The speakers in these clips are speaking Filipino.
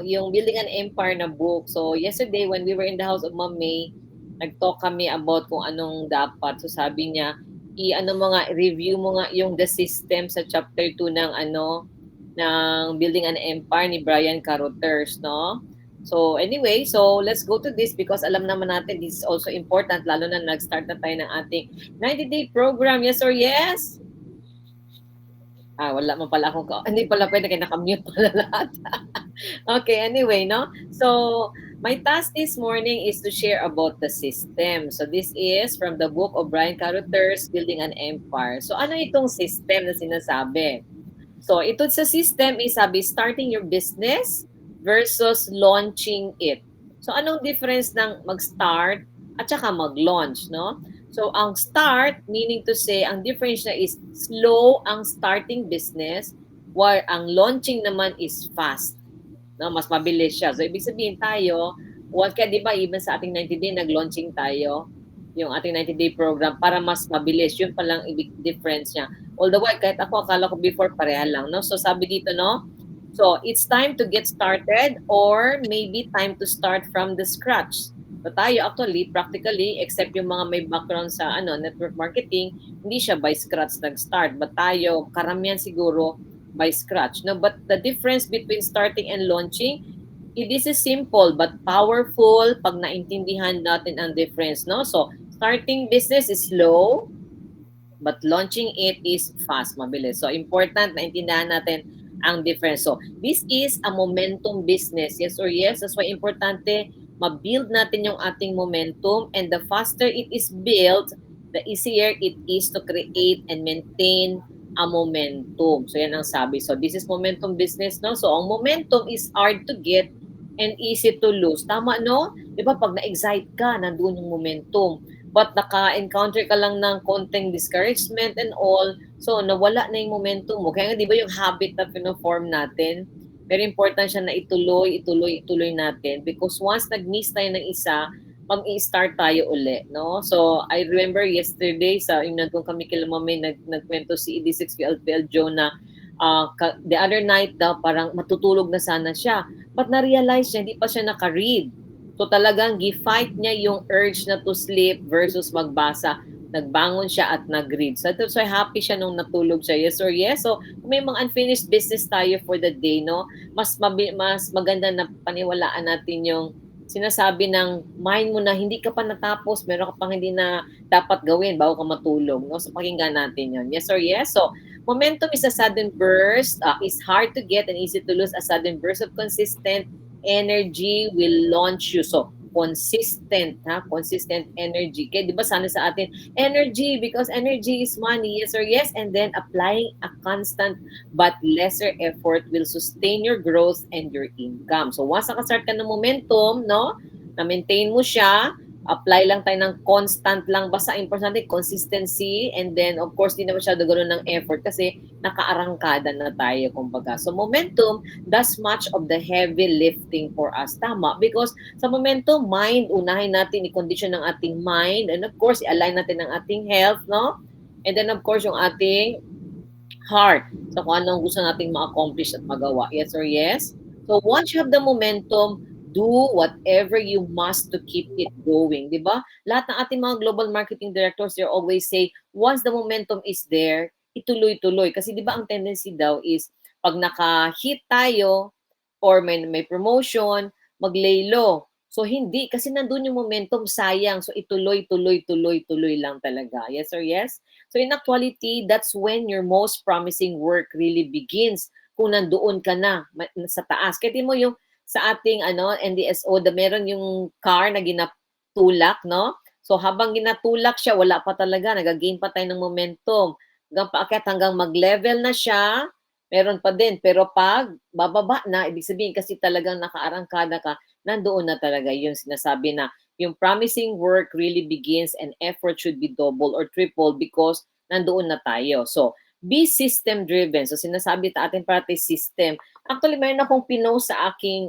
yung Building an Empire na book. So, yesterday when we were in the house of Ma'am May, nag-talk kami about kung anong dapat. So, sabi niya, i-ano mo nga, review mo nga yung The System sa chapter 2 ng ng Building an Empire ni Brian Carothers, no? So, anyway, so let's go to this because alam naman natin this is also important, lalo na nag-start na tayo ng ating 90-day program. Yes or yes? Wala man pala akong hindi pala pwede kaya naka-mute pala lahat. Okay, anyway, no? So, my task this morning is to share about the system. So, this is from the book of Brian Carothers, Building an Empire. So, ano itong system na sinasabi? So, ito sa system is sabi, starting your business versus launching it. So, anong difference ng mag-start at saka mag-launch, no? So, ang start, meaning to say, ang difference na is slow ang starting business, while ang launching naman is fast. No, mas mabilis siya. So, ibig sabihin tayo, kaya di ba, even sa ating 90-day, nag-launching tayo, yung ating 90-day program, para mas mabilis. Yun palang ibig difference niya. Although, kahit ako, akala ko before, pareha lang, no? So, sabi dito, no? So, it's time to get started or maybe time to start from the scratch. So, tayo actually, practically, except yung mga may background sa network marketing, hindi siya by scratch nag-start. But tayo, karamihan siguro, by scratch. No, but the difference between starting and launching, this is simple but powerful pag naintindihan natin ang difference, no? So, starting business is slow, but launching it is fast, mabilis. So, important na intindihan natin ang difference. So, this is a momentum business. Yes or yes? That's why importante ma-build natin yung ating momentum, and the faster it is built, the easier it is to create and maintain a momentum. So, yan ang sabi. So, this is momentum business, no? So, ang momentum is hard to get and easy to lose. Tama, no? Di ba, pag na-excite ka, nandun yung momentum. But naka-encounter ka lang ng konting discouragement and all, so nawala na yung momentum mo. Kaya nga, di ba yung habit na pino-form natin, very important siya na ituloy natin. Because once nag-miss tayo ng isa, mag-i-start tayo uli, no? So, I remember yesterday, yung nandun kami kila Mami, nagkwento si ED6 PLPL Joe na the other night daw, parang matutulog na sana siya. But na-realize niya, hindi pa siya naka-read. So talagang gi-fight niya yung urge na to sleep versus magbasa. Nagbangon siya at nag-read. So that's why happy siya nung natulog siya. Yes or yes? So kung may mga unfinished business tayo for the day, no? Mas maganda na paniwalaan natin yung sinasabi ng mind mo na hindi ka pa natapos, meron ka pang hindi na dapat gawin bago ka matulog, no? So pakinggan natin yun. Yes or yes? So momentum is a sudden burst, is hard to get and easy to lose. A sudden burst of consistent energy will launch you. So, consistent energy. Kaya di ba sana sa atin, energy, because energy is money, yes or yes, and then applying a constant but lesser effort will sustain your growth and your income. So, once nakastart ka ng momentum, no, na-maintain mo siya, apply lang tayo ng constant lang. Basta importante, consistency, and then, of course, di na masyado ganoon ng effort kasi nakaarangkada na tayo, kumbaga. So, momentum does much of the heavy lifting for us. Tama, because sa momentum, mind, unahin natin i-condition ng ating mind, and of course, i-align natin ang ating health, no? And then, of course, yung ating heart. So, kung anong gusto nating ma-accomplish at magawa. Yes or yes? So, once you have the momentum, do whatever you must to keep it going. Di ba? Lahat ng ating mga global marketing directors, they always say, once the momentum is there, ituloy-tuloy. Kasi di ba ang tendency daw is, pag naka-hit tayo, or may promotion, mag-lay low. So, hindi. Kasi nandun yung momentum, sayang. So, tuloy lang talaga. Yes or yes? So, in actuality, that's when your most promising work really begins. Kung nandoon ka na sa taas. Kaya mo yung sa ating NDSO, meron yung car na ginatulak, no? So, habang ginatulak siya, wala pa talaga. Nag-gain pa tayo ng momentum. Hanggang paakyat, hanggang mag-level na siya, meron pa din. Pero pag bababa na, ibig sabihin kasi talagang nakaarangkada ka, nandoon na talaga yung sinasabi na yung promising work really begins and effort should be double or triple because nandoon na tayo. So, be system-driven. So, sinasabi atin parati system. Actually, mayroon akong pinost sa aking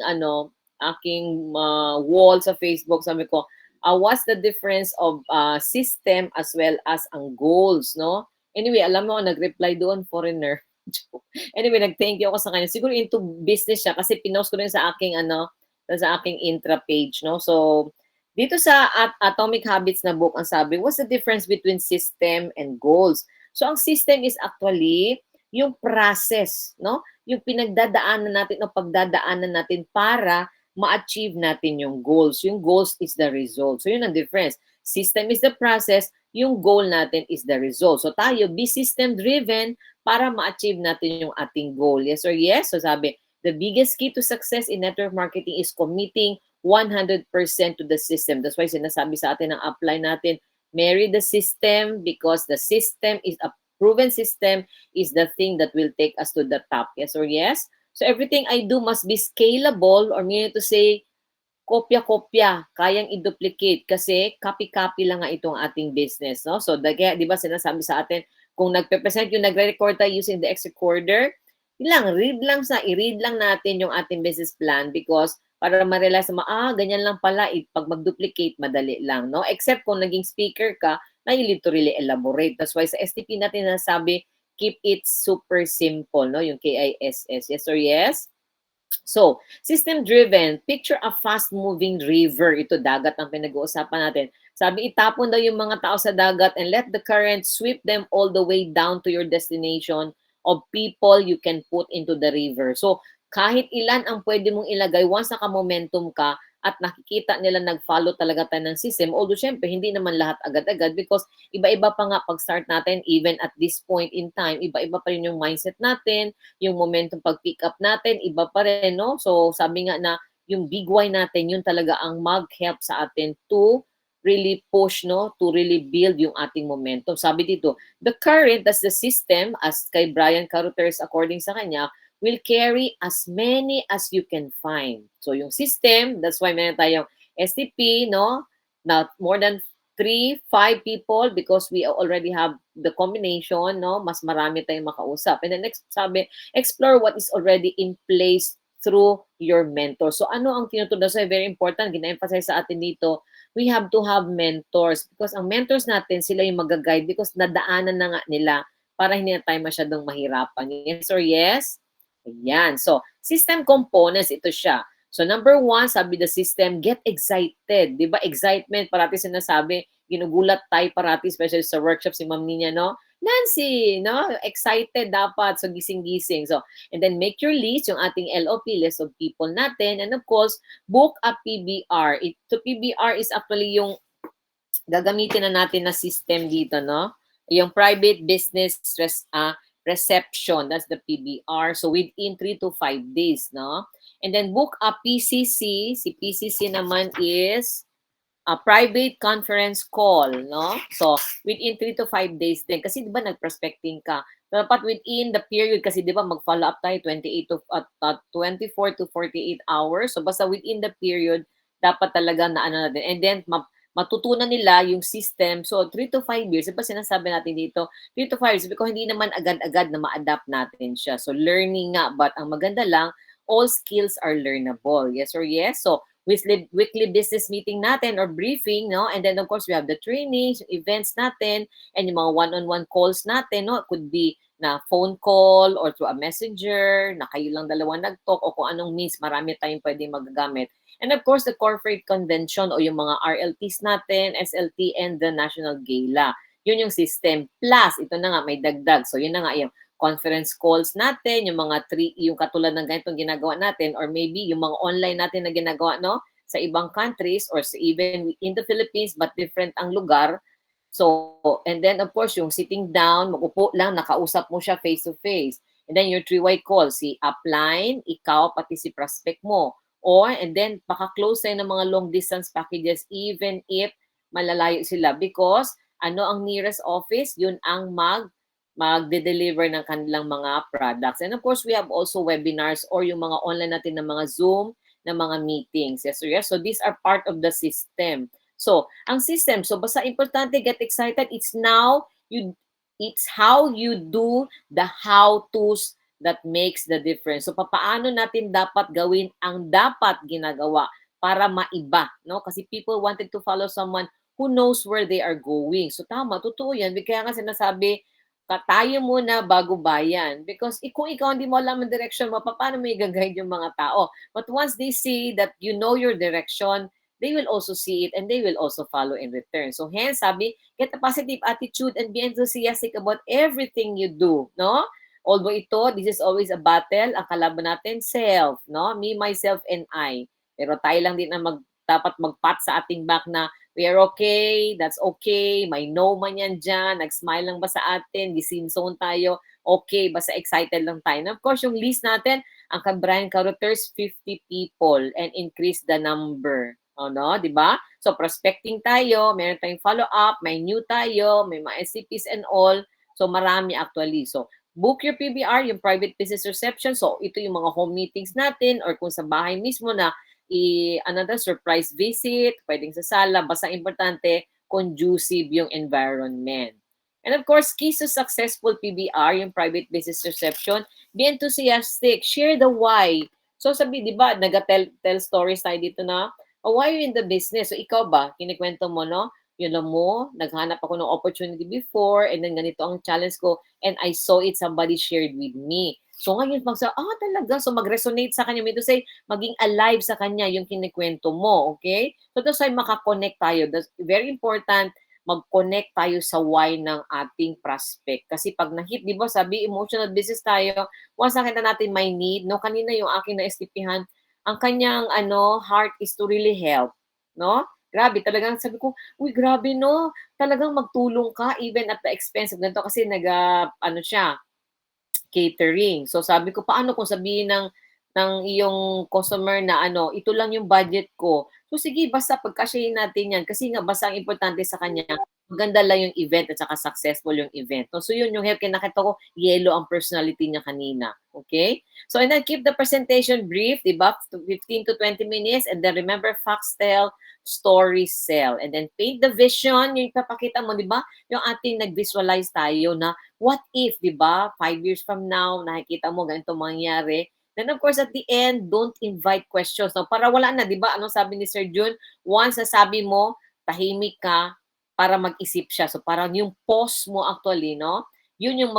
wall sa Facebook. Sabi ko, what's the difference of system as well as ang goals, no? Anyway, alam mo, nag-reply doon, foreigner. Anyway, nag-thank you ako sa kanya. Siguro into business siya kasi pinost ko rin sa aking ano, sa aking intra page, no? So, dito sa Atomic Habits na book, ang sabi, what's the difference between system and goals? So, ang system is actually yung process, no? Yung pinagdadaanan natin o pagdadaanan natin para ma-achieve natin yung goals. Yung goals is the result. So, yun ang difference. System is the process, yung goal natin is the result. So, tayo, be system-driven para ma-achieve natin yung ating goal. Yes or yes? So sabi, the biggest key to success in network marketing is committing 100% to the system. That's why sinasabi sa atin ng upline natin, marry the system because the system is a proven system is the thing that will take us to the top. Yes or yes? So everything I do must be scalable or meaning to say, kopya-kopya, kayang i-duplicate kasi copy-copy lang nga itong ating business, no? So, kaya, di ba sinasabi sa atin, kung nagpe-present yung nagre-record tayo using the X-Recorder, yun lang, i-read lang natin yung ating business plan because para ma-realize na, ganyan lang pala, pag mag-duplicate, madali lang, no? Except kung naging speaker ka, na you need to really elaborate. That's why sa STP natin nasabi, keep it super simple, no? Yung KISS. Yes or yes? So, system-driven, picture a fast-moving river. Ito, dagat ang pinag-uusapan natin. Sabi, itapon daw yung mga tao sa dagat and let the current sweep them all the way down to your destination of people you can put into the river. So, kahit ilan ang pwede mong ilagay, once naka-momentum ka, at nakikita nila nag-follow talaga tayo ng system, although syempre, hindi naman lahat agad-agad because iba-iba pa nga pag-start natin, even at this point in time, iba-iba pa rin yung mindset natin, yung momentum pag-pick up natin, iba pa rin, no? So, sabi nga na, yung big why natin, yun talaga ang mag-help sa atin to really push, no? To really build yung ating momentum. Sabi dito, the current, that's the system, as kay Brian Caruthers, according sa kanya, will carry as many as you can find. So, yung system, that's why meron tayong STP, no? Not more than 3, 5 people because we already have the combination, no? Mas marami tayong makausap. And then next, sabi, explore what is already in place through your mentor. So ano ang tinuturo? So very important, gina-emphasize sa atin dito, we have to have mentors because ang mentors natin, sila yung mag-guide because nadaanan na nga nila para hindi na tayo masyadong mahirapan. Yes or yes? Ayan. So, system components, ito siya. So, number one, sabi the system, get excited. Di ba? Excitement, parati sinasabi, ginugulat tayo parati, especially sa workshop si Ma'am Nina, no? Nancy, no? Excited dapat. So, gising-gising. So, and then make your list, yung ating LOP, list of people natin. And of course, book a PBR. So, PBR is actually yung gagamitin na natin na system dito, no? Yung private business reception, that's the PBR. So within 3 to 5 days, no? And then book a PCC. Si PCC naman is a private conference call, no? So within 3 to 5 days din. Kasi di ba nag-prospecting ka? Dapat within the period, kasi di ba mag-follow up tayo 24 to 48 hours. So basta within the period, dapat talaga na ano natin. And then matutunan nila yung system. So, 3 to 5 years, diba sinasabi natin dito, 3 to 5 years, because hindi naman agad-agad na ma-adapt natin siya. So, learning nga, but ang maganda lang, all skills are learnable. Yes or yes? So, weekly business meeting natin or briefing, no? And then, of course, we have the trainings, events natin, and yung mga one-on-one calls natin, no? It could be na phone call or through a messenger, na kayo lang dalawa nag-talk o kung anong means, marami tayong pwedeng magagamit. And of course, the corporate convention o yung mga RLTs natin, SLT, and the National Gala. Yun yung system. Plus, ito na nga, may dagdag. So, yun na nga yung conference calls natin, yung mga yung katulad ng ganitong ginagawa natin, or maybe yung mga online natin na ginagawa, no? Sa ibang countries or sa even in the Philippines, but different ang lugar. So, and then of course, yung sitting down, mag-upo lang, nakausap mo siya face-to-face. And then your three-way call, si upline, ikaw, pati si prospect mo. Or, and then, baka-close tayo ng mga long-distance packages even if malalayo sila. Because, ano ang nearest office? Yun ang magde-deliver ng kanilang mga products. And of course, we have also webinars or yung mga online natin na mga Zoom, na mga meetings. Yes, so yes. So, these are part of the system. So, ang system, so basta importante, get excited. It's how you do the how-tos that makes the difference. So, papaano natin dapat gawin ang dapat ginagawa para maiba, no? Kasi people wanted to follow someone who knows where they are going. So, tama, totoo yan. Kaya nga sinasabi, tayo muna bago bayan. Because kung ikaw hindi mo alam ang direction mo, paano mo i-guide yung mga tao? But once they see that you know your direction, they will also see it and they will also follow in return. So hence, sabi, get a positive attitude and be enthusiastic about everything you do, no? Although this is always a battle, ang kalaban natin, self, no? Me, myself, and I. Pero tayo lang din ang dapat mag-pat sa ating back na we are okay, that's okay, may no man yan dyan, nag-smile lang ba sa atin, gisin zone tayo, okay, basta excited lang tayo. And of course, yung list natin, ang kay Brian Carruthers, 50 people and increase the number. O, no? Di ba? So, prospecting tayo, meron tayong follow-up, may new tayo, may mga SCPs and all. So, marami actually. So, book your PBR, yung private business reception. So, ito yung mga home meetings natin or kung sa bahay mismo na another surprise visit, pwedeng sa sala, basta importante, conducive yung environment. And of course, keys to successful PBR, yung private business reception, be enthusiastic, share the why. So sabi, di ba, tell stories tayo dito na, oh, why are you in the business? So ikaw ba, kinikwento mo, no? Yun lang mo, naghanap ako ng opportunity before, and then ganito ang challenge ko, and I saw it, somebody shared with me. So ngayon, talaga, so mag-resonate sa kanya, may to say, maging alive sa kanya yung kinikwento mo, okay? So that's why makakonect tayo. That's very important, mag-connect tayo sa why ng ating prospect. Kasi pag na-hit, di ba, sabi, emotional business tayo, once nakita natin may need, no, kanina yung aking na-estipihan, ang kanyang, heart is to really help, no? Grabe, talagang sabi ko, uy, grabe, no? Talagang magtulong ka even at the expense of ganito kasi siya, catering. So sabi ko, paano kung sabihin ng iyong customer na ito lang yung budget ko. So sige, basta pagkasyahin natin yan. Kasi nga, basta ang importante sa kanya, maganda lang yung event at saka successful yung event. So yun yung help. Kaya nakita ko, yellow ang personality niya kanina. Okay? So and then keep the presentation brief, diba? 15 to 20 minutes. And then remember, facts tell, stories sell. And then paint the vision, yung ipapakita mo, diba? Yung ating nag-visualize tayo na what if, di ba, 5 years from now, nakikita mo ganito mangyari. Then of course, at the end, don't invite questions. No? Para wala na, di ba? Anong sabi ni Sir Jun? Once na sabi mo, tahimik ka para mag-isip siya. So parang yung pause mo actually, no? Yun yung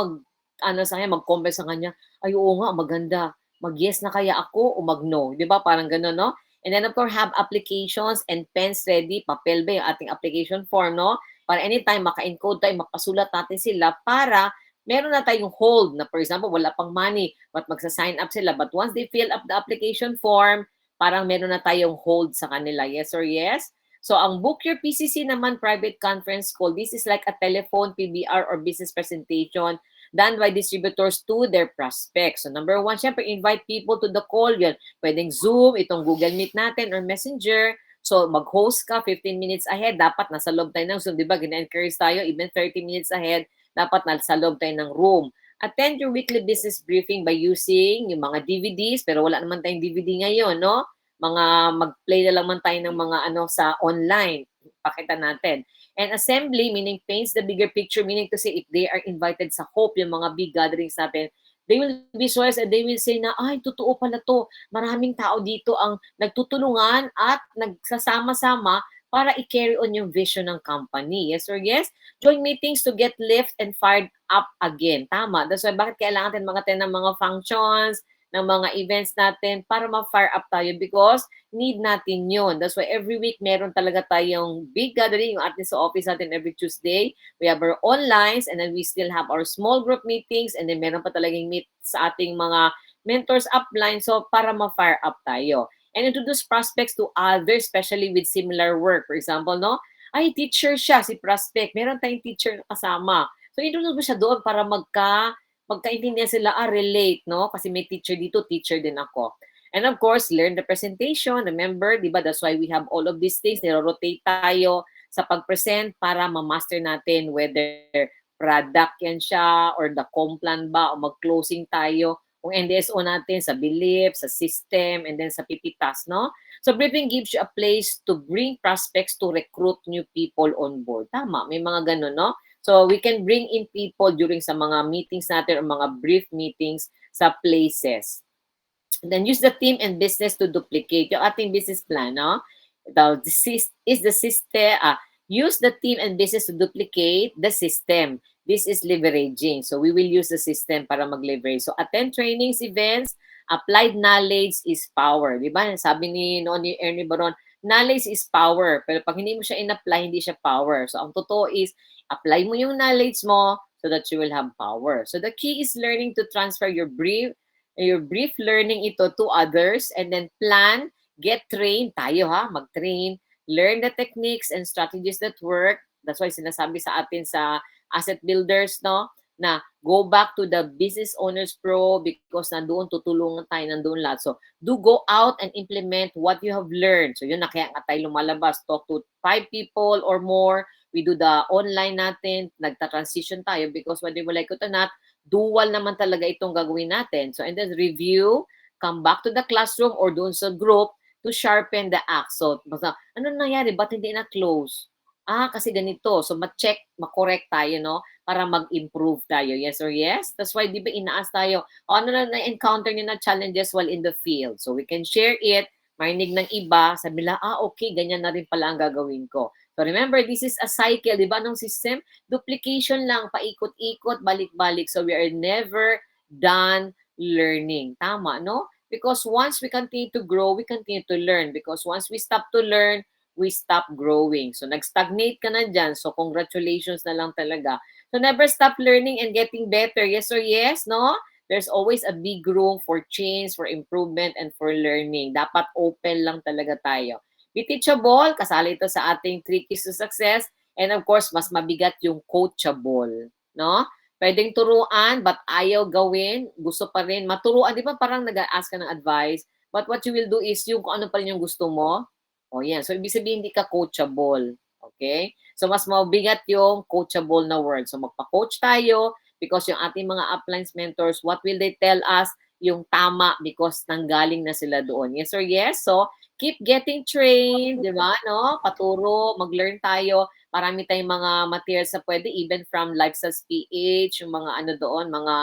sa kanya, mag-comment sa kanya, ay oo nga, maganda. Mag-yes na kaya ako o mag-no? Di ba? Parang gano'n, no? And then of course, have applications and pens ready. Papel ba yung ating application form, no? Para anytime maka-encode tayo, mapasulat natin sila para meron na tayong hold na for example, wala pang money but magsa-sign up sila. But once they fill up the application form, parang meron na tayong hold sa kanila. Yes or yes? So ang Book Your PCC naman, private conference call, this is like a telephone, PBR, or business presentation done by distributors to their prospects. So number one, syempre, invite people to the call. Yun, pwedeng Zoom, itong Google Meet natin, or Messenger. So, mag-host ka 15 minutes ahead. Dapat nasa loob tayo ng Zoom. Di ba? Gina-encourage tayo. Even 30 minutes ahead, dapat nasa loob tayo ng room. Attend your weekly business briefing by using yung mga DVDs. Pero wala naman tayong DVD ngayon, no? Mag-play na lang man tayo ng mga sa online. Pakita natin. And assembly, meaning paints the bigger picture, meaning to say if they are invited sa Hope, yung mga big gatherings natin, they will visualize and they will say na, ay, totoo pala to. Maraming tao dito ang nagtutulungan at nagsasama-sama para i-carry on yung vision ng company. Yes or yes? Join meetings to get lift and fired up again. Tama. That's why bakit kailangan natin ng mga functions, ng mga events natin para ma-fire up tayo because need natin yun. That's why every week meron talaga tayong big gathering, yung atin sa office natin every Tuesday. We have our onlines and then we still have our small group meetings and then meron pa talagang meet sa ating mga mentors upline so para ma-fire up tayo. And introduce prospects to others, especially with similar work. For example, no? Ay, teacher siya, si prospect. Meron tayong teacher na kasama. So, introduce mo siya doon para magkaintindihan sila, relate, no? Kasi may teacher dito, teacher din ako. And of course, learn the presentation. Remember, di ba, that's why we have all of these things. Niro-rotate tayo sa pag-present para ma-master natin whether product yan siya or the complan ba o mag-closing tayo. Kung NDSO natin sa belief, sa system, and then sa PPTAS, no? So briefing gives you a place to bring prospects to recruit new people on board. Tama, may mga ganun, no? So we can bring in people during sa mga meetings natin or mga brief meetings sa places. And then use the team and business to duplicate yung ating business plan, no? Use the team and business to duplicate the system. This is leveraging. So we will use the system para mag-leverage. So attend trainings, events, applied knowledge is power. Di ba? Sabi ni Ernie Baron, knowledge is power. Pero pag hindi mo siya in-apply, hindi siya power. So ang totoo is, apply mo yung knowledge mo so that you will have power. So the key is learning to transfer your brief learning ito to others and then plan, get trained. Tayo ha, mag-train, learn the techniques and strategies that work. That's why sinasabi sa atin sa asset builders, no? Na go back to the business owners pro because nandoon tutulungan tayo, nandoon lahat. So, do go out and implement what you have learned. So, yun na kaya nga tayo lumalabas. Talk to 5 people or more. We do the online natin. Nagta-transition tayo because whether mo like it or not, dual naman talaga itong gagawin natin. So, and then review, come back to the classroom or doon sa group to sharpen the act. So, basta, ano nangyari? Ba't hindi na-close? Kasi ganito. So, ma-check, ma-correct tayo, no? Para mag-improve tayo. Yes or yes? That's why, di ba, inaas tayo, ano na na-encounter niyo na challenges while in the field. So, we can share it, marinig ng iba, sabi nila, okay, ganyan na rin pala ang gagawin ko. So, remember, this is a cycle, di ba, ng system? Duplication lang, paikot-ikot, balik-balik. So, we are never done learning. Tama, no? Because once we continue to grow, we continue to learn. Because once we stop to learn, we stop growing. So, nag-stagnate ka na dyan. So, congratulations na lang talaga. So, never stop learning and getting better. Yes or yes, no? There's always a big room for change, for improvement, and for learning. Dapat open lang talaga tayo. Be teachable, kasali ito sa ating 3 keys to success. And of course, mas mabigat yung coachable. No? Pwedeng turuan, but ayaw gawin. Gusto pa rin. Maturuan, di ba parang nag-ask ka ng advice? But what you will do is yung kung ano pa rin yung gusto mo, yan. So, ibig sabihin, hindi ka coachable. Okay? So, mas mabigat yung coachable na word. So, magpa-coach tayo because yung ating mga uplines mentors, what will they tell us? Yung tama because nanggaling na sila doon. Yes or yes? So, keep getting trained, di ba? No? Paturo, mag-learn tayo. Marami tayong mga materials na pwede, even from Lifestyles PH, yung mga ano doon, mga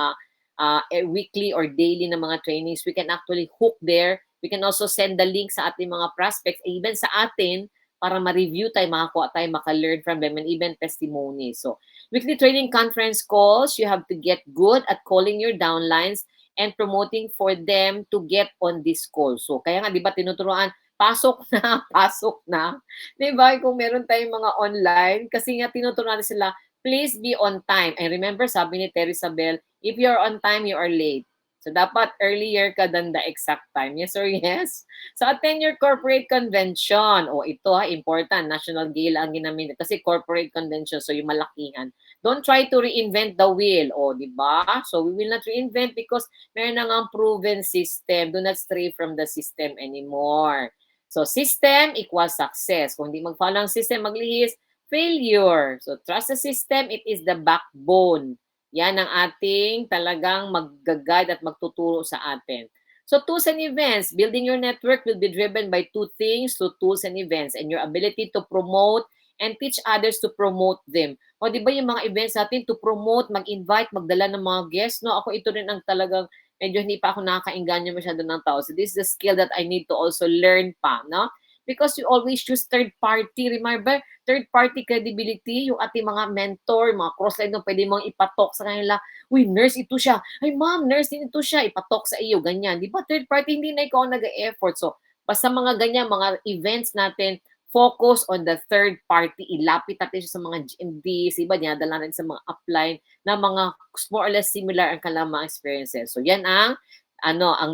weekly or daily na mga trainings. We can actually hook there. We can also send the link sa ating mga prospects, even sa atin, para ma-review tayo, makakuha tayo, maka-learn from them, and even testimonies. So, weekly training conference calls, you have to get good at calling your downlines and promoting for them to get on this call. So, kaya nga, di ba, tinuturuan, pasok na, pasok na. Di ba, kung meron tayong mga online, kasi nga tinuturuan sila, please be on time. And remember, sabi ni Terry Isabel, if you're on time, you are late. So, dapat earlier ka than the exact time. Yes or yes? So, attend your corporate convention. Ito important. National Gala ang ginamit. Kasi corporate convention, so yung malakihan. Don't try to reinvent the wheel. Di ba? So, we will not reinvent because meron na nga proven system. Do not stray from the system anymore. So, system equals success. Kung hindi mag-follow ang system, maglihis, failure. So, trust the system. It is the backbone. Yan ang ating talagang mag-guide at magtuturo sa atin. So, tools and events. Building your network will be driven by 2 things, so tools and events, and your ability to promote and teach others to promote them. Di ba yung mga events natin to promote, mag-invite, magdala ng mga guests, no? Ako ito rin ang talagang medyo hindi pa ako nakakainganyo masyado ng tao. So, this is the skill that I need to also learn pa, no? Because you always choose third party. Remember, third-party credibility, yung ating mga mentor, mga cross-line no, pwede mong ipatok sa kanila, uy, nurse ito siya. Ay, ma'am, nurse din ito siya. Ipatok sa iyo, ganyan. Di ba? Third-party, hindi na ikaw nag-effort. So, basta mga ganyan, mga events natin, focus on the third party. Ilapit natin siya sa mga GMDs, iba, dinadala natin sa mga upline na mga more or less similar ang kanilang mga experiences. So, yan ang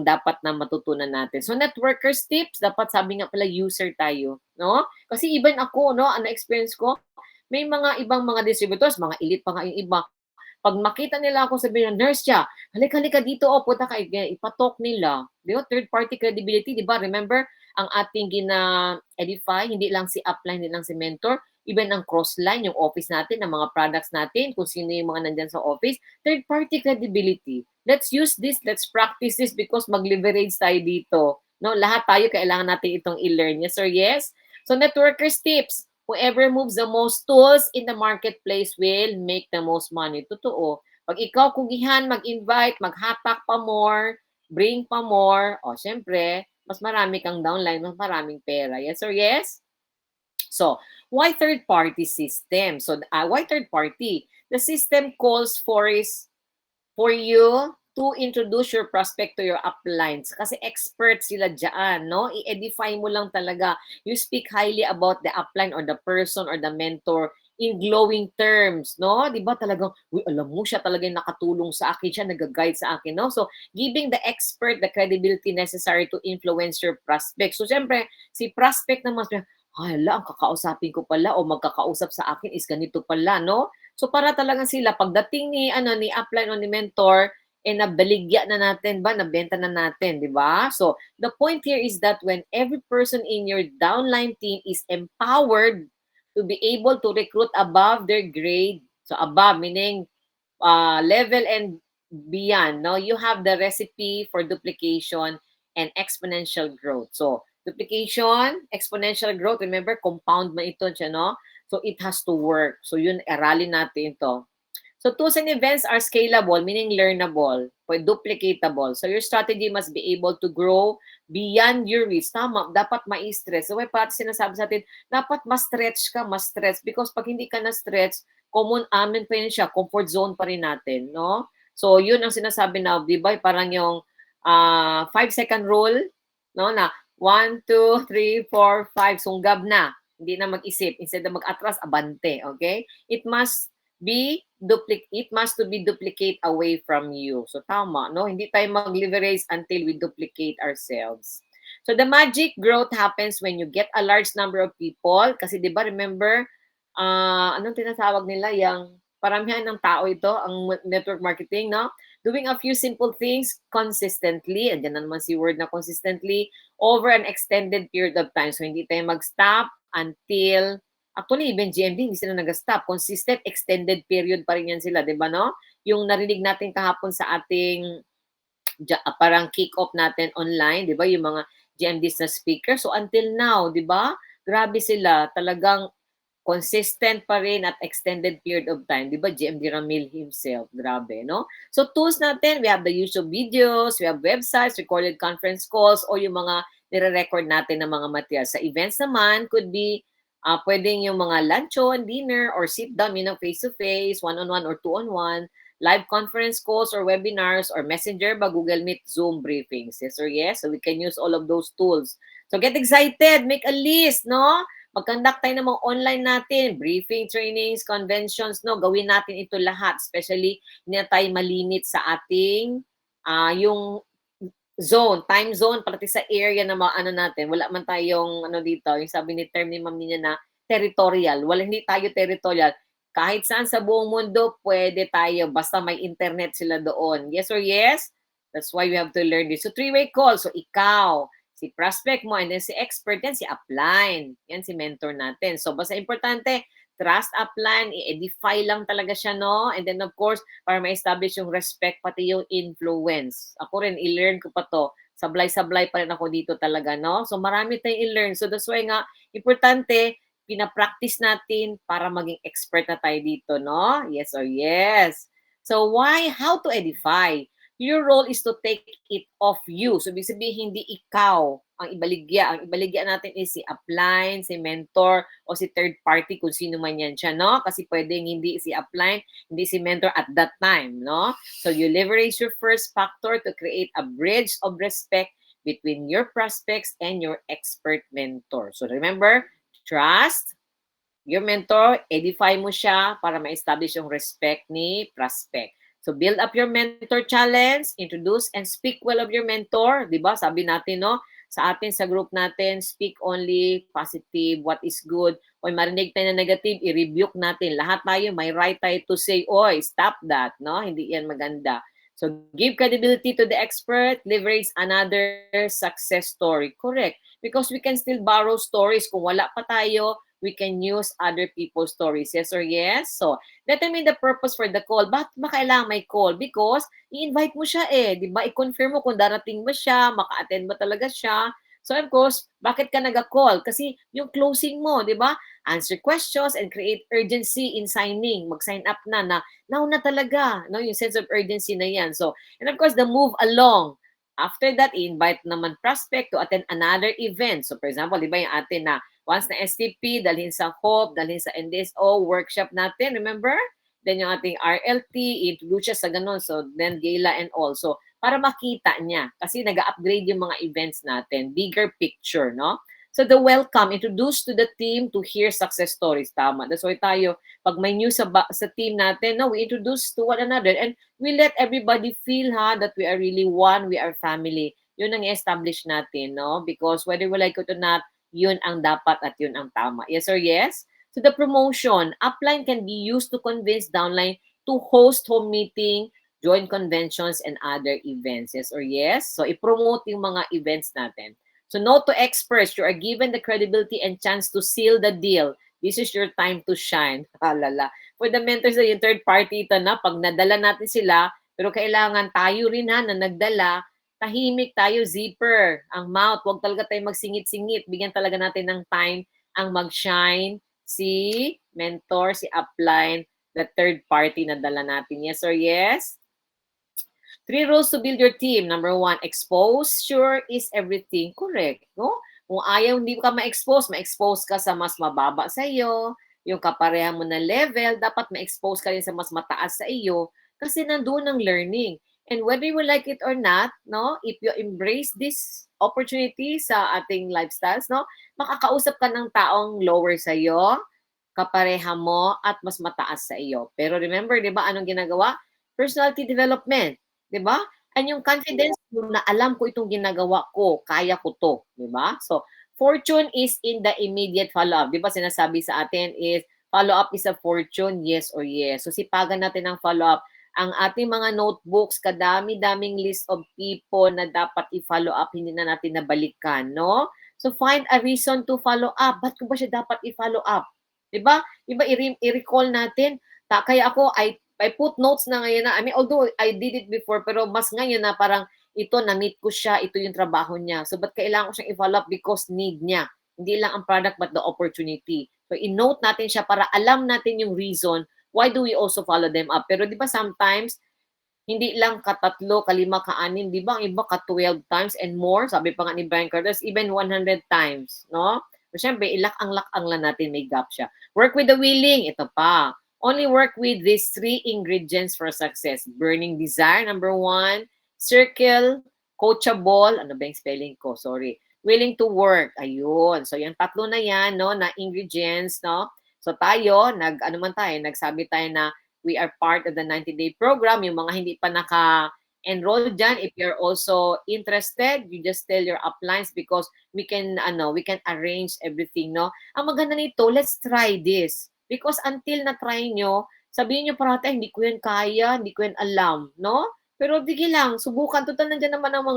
dapat na matutunan natin. So, networkers tips, dapat sabi nga pala, user tayo, no? Kasi even ako, no, ang na-experience ko, may mga ibang mga distributors, mga elite pa nga yung iba, pag makita nila ako, sabihin na, nurse siya, halika dito, punta ka, ipatok nila. Di ba? Third party credibility, di ba? Remember, ang ating gina-edify, hindi lang si upline, hindi lang si mentor, even ang crossline, yung office natin, ang mga products natin, kung sino yung mga nandyan sa office, third party credibility. Let's use this, let's practice this because mag-leverage tayo dito. No, lahat tayo kailangan natin itong i-learn. Yes or yes? So networkers tips, whoever moves the most tools in the marketplace will make the most money. Totoo. Pag ikaw kugihan, mag-invite, maghatak pa more, bring pa more, syempre, mas marami kang downline, mas maraming pera. Yes or yes? So, why third-party system? So, why third party? The system calls for you to introduce your prospect to your uplines. Kasi expert sila dyan, no? I-edify mo lang talaga. You speak highly about the upline or the person or the mentor in glowing terms, no? Di ba talagang, uy, alam mo, siya talaga yung nakatulong sa akin, siya nag-guide sa akin, no? So, giving the expert the credibility necessary to influence your prospect. So, siyempre, si prospect naman, hala, ang kakausapin ko pala o magkakausap sa akin is ganito pala, no? So para talagang sila pagdating ni upline o ni mentor nabaligya na natin ba, nabenta na natin, di ba? So the point here is that when every person in your downline team is empowered to be able to recruit above their grade, so above meaning level and beyond, no? You have the recipe for duplication and exponential growth. So duplication, exponential growth, remember compound mo ito siya, no? So it has to work. So yun, aralin natin ito. So tools and events are scalable, meaning learnable, duplicatable. So your strategy must be able to grow beyond your reach. Tama, dapat ma-stress. So may pati sinasabi sa atin, dapat ma-stretch ka, ma-stretch. Because pag hindi ka na-stretch, common amin pa yun siya, comfort zone pa rin natin, no? So yun ang sinasabi na, di ba, parang yung 5-second rule, no, na 1, 2, 3, 4, 5, sunggab na. Hindi na mag-isip. Instead na mag-atras, abante, okay? It must to be duplicate away from you. So tama, no? Hindi tayo mag-leverage until we duplicate ourselves. So the magic growth happens when you get a large number of people. Kasi 'di ba remember anong tinatawag nila yung paramihan ng tao ito, ang network marketing, no? Doing a few simple things consistently, and na naman si word na consistently, over an extended period of time. So hindi tayo mag-stop until actually, even GMD, hindi sila nag-stop. Consistent, extended period pa rin yan sila, di ba, no? Yung narinig natin kahapon sa ating parang kick-off natin online, di ba, yung mga GMDs na speaker. So, until now, di ba, grabe sila. Talagang consistent pa rin at extended period of time. Di ba, GMD Ramil himself. Grabe, no? So, tools natin, we have the YouTube videos, we have websites, recorded conference calls, o yung mga nire-record natin ng mga materials. Sa events naman, could be pwedeng yung mga luncheon, dinner, or sit-down, yun ang face-to-face, one-on-one or two-on-one, live conference calls or webinars, or messenger ba, Google Meet, Zoom briefings. Yes or yes? So we can use all of those tools. So get excited, make a list, no? Mag-conduct tayo ng mga online natin, briefing, trainings, conventions, no? Gawin natin ito lahat, especially hindi na tayo malimit sa ating yung zone, time zone, pati sa area na ano natin, wala man tayong ano dito, yung sabi ni term ni Ma'am niya na territorial. Wala, hindi tayo territorial. Kahit saan sa buong mundo, pwede tayo. Basta may internet sila doon. Yes or yes? That's why we have to learn this. So, three-way call. So, ikaw, si prospect mo, and then si expert, yan si upline. Yan si mentor natin. So, basta importante, trust upline, i-edify lang talaga siya, no? And then, of course, para ma-establish yung respect, pati yung influence. Ako rin, i-learn ko pa to. Sablay-sablay pa rin ako dito talaga, no? So, marami tayong i-learn. So, that's why nga, importante, pinapractice natin para maging expert na tayo dito, no? Yes or yes. So, how to edify? Your role is to take it off you. So, ibig sabihin, hindi ikaw ang ibaligya. Ang ibaligya natin is si upline, si mentor, o si third party, kung sino man yan siya, no? Kasi pwedeng hindi si upline, hindi si mentor at that time, no? So, you leverage your first factor to create a bridge of respect between your prospects and your expert mentor. So, remember, trust your mentor, edify mo siya para ma-establish yung respect ni prospect. So, build up your mentor challenge, introduce and speak well of your mentor. Diba? Sabi natin, no? Sa atin, sa group natin, speak only positive, what is good. O marinig tayo na negative, i-rebuke natin. Lahat tayo, may right tayo to say, oy, stop that, no? Hindi yan maganda. So, give credibility to the expert, leverage another success story. Correct. Because we can still borrow stories. Kung wala pa tayo, we can use other people's stories. Yes or yes? So, determine the purpose for the call. Bakit ba kailangan may call? Because, i-invite mo siya eh. Di ba? I-confirm mo kung darating ba siya, maka-attend ba talaga siya. So, of course, bakit ka nag-call? Kasi yung closing mo, di ba? Answer questions and create urgency in signing. Mag-sign up na now na talaga. No? Yung sense of urgency na yan. So, and of course, the move along. After that, invite naman prospect to attend another event. So, for example, di ba yung atin na Once na STP, dalhin sa HOPE, dalhin sa NDSO, workshop natin, remember? Then yung ating RLT, introduce siya sa ganun. So, then gala and all. So, para makita niya. Kasi nag-upgrade yung mga events natin. Bigger picture, no? So, the welcome, introduce to the team to hear success stories. Tama. That's why tayo, pag may news sa team natin, no, we introduce to one another and we let everybody feel that we are really one, we are family. Yun ang establish natin, no? Because whether we like it or not, yun ang dapat at yun ang tama. Yes or yes? So the promotion, upline can be used to convince downline to host home meeting, join conventions, and other events. Yes or yes? So i-promote yung mga events natin. So note to experts, you are given the credibility and chance to seal the deal. This is your time to shine. Halala. For the mentors na yung third party ito na, pag nadala natin sila, pero kailangan tayo rin na nagdala, tahimik tayo, zipper, ang mouth, huwag talaga tayo magsingit-singit. Bigyan talaga natin ng time ang mag-shine, si mentor, si upline, the third party na dala natin. Yes or yes? 3 rules to build your team. Number 1, exposure is everything. Correct, no? Kung ayaw, hindi ka ma-expose, ma-expose ka sa mas mababa sa iyo, yung kapareha mo na level, dapat ma-expose ka rin sa mas mataas sa iyo kasi nandoon ang learning. And whether you like it or not, no, if you embrace this opportunity sa ating lifestyles, no, makakausap ka ng taong lower sa iyo, kapareha mo, at mas mataas sa iyo. Pero remember, di ba, anong ginagawa? Personality development. Di ba? And yung confidence mo na alam ko itong ginagawa ko, kaya ko to. Di ba? So, fortune is in the immediate follow-up. Di ba, sinasabi sa atin is, follow-up is a fortune, yes or yes. So, sipagan natin ang follow-up. Ang ating mga notebooks, kadami-daming list of people na dapat i-follow up, hindi na natin nabalikan, no? So, find a reason to follow up. Ba't ko ba siya dapat i-follow up? Diba? Diba, i-recall natin. Kaya ako, I put notes na ngayon na, I mean, although I did it before, pero mas ngayon na parang ito, na-meet ko siya, ito yung trabaho niya. So, ba't kailangan ko siyang i-follow up? Because need niya. Hindi lang ang product, but the opportunity. So, i-note natin siya para alam natin yung reason why do we also follow them up? Pero di ba sometimes, hindi lang katatlo, kalima, kaanim, di ba? Ang iba ka-12 times and more. Sabi pa nga ni Brian Curtis, even 100 times, no? So, syempre, ilak-ang-lak-ang lang natin, may gap siya. Work with the willing, ito pa. Only work with these 3 ingredients for success. Burning desire, number 1. Circle, coachable, ano ba yung spelling ko? Sorry. Willing to work, ayun. So, yung tatlo na yan, no, na ingredients, no? So tayo, nagsabi tayo na we are part of the 90-day program. Yung mga hindi pa naka-enroll dyan, if you're also interested, you just tell your uplines because we can arrange everything, no? Ang maganda nito, let's try this. Because until na-try nyo, sabihin nyo parata, hindi ko yan kaya, hindi ko yan alam, no? Pero sige lang, subukan. Total, nandiyan naman ang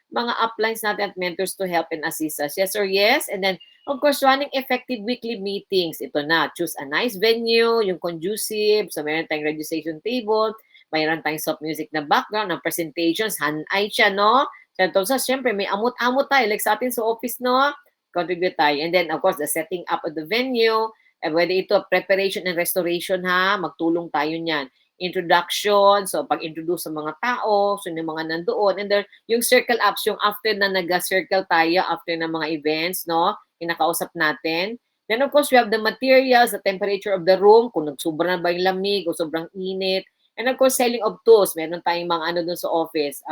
mga uplines natin at mentors to help and assist us. Yes or yes? And then, of course, running effective weekly meetings. Ito na, choose a nice venue, yung conducive, so meron tayong registration table, mayroon tayong soft music na background, ng presentations, hanay siya, no? So, syempre, may amot-amot tayo, like sa atin sa office, no? Contribute tayo. And then, of course, the setting up of the venue, and whether ito, preparation and restoration, magtulong tayo niyan. Introduction, so pag-introduce sa mga tao, so yung mga nandoon, and then yung circle ups, yung after na nag-circle tayo, after ng mga events, no? Kinakausap natin. Then of course, we have the materials, the temperature of the room, kung nagsubra na ba yung lamig o sobrang init. And of course, selling of tools. Meron tayong mga ano doon sa office,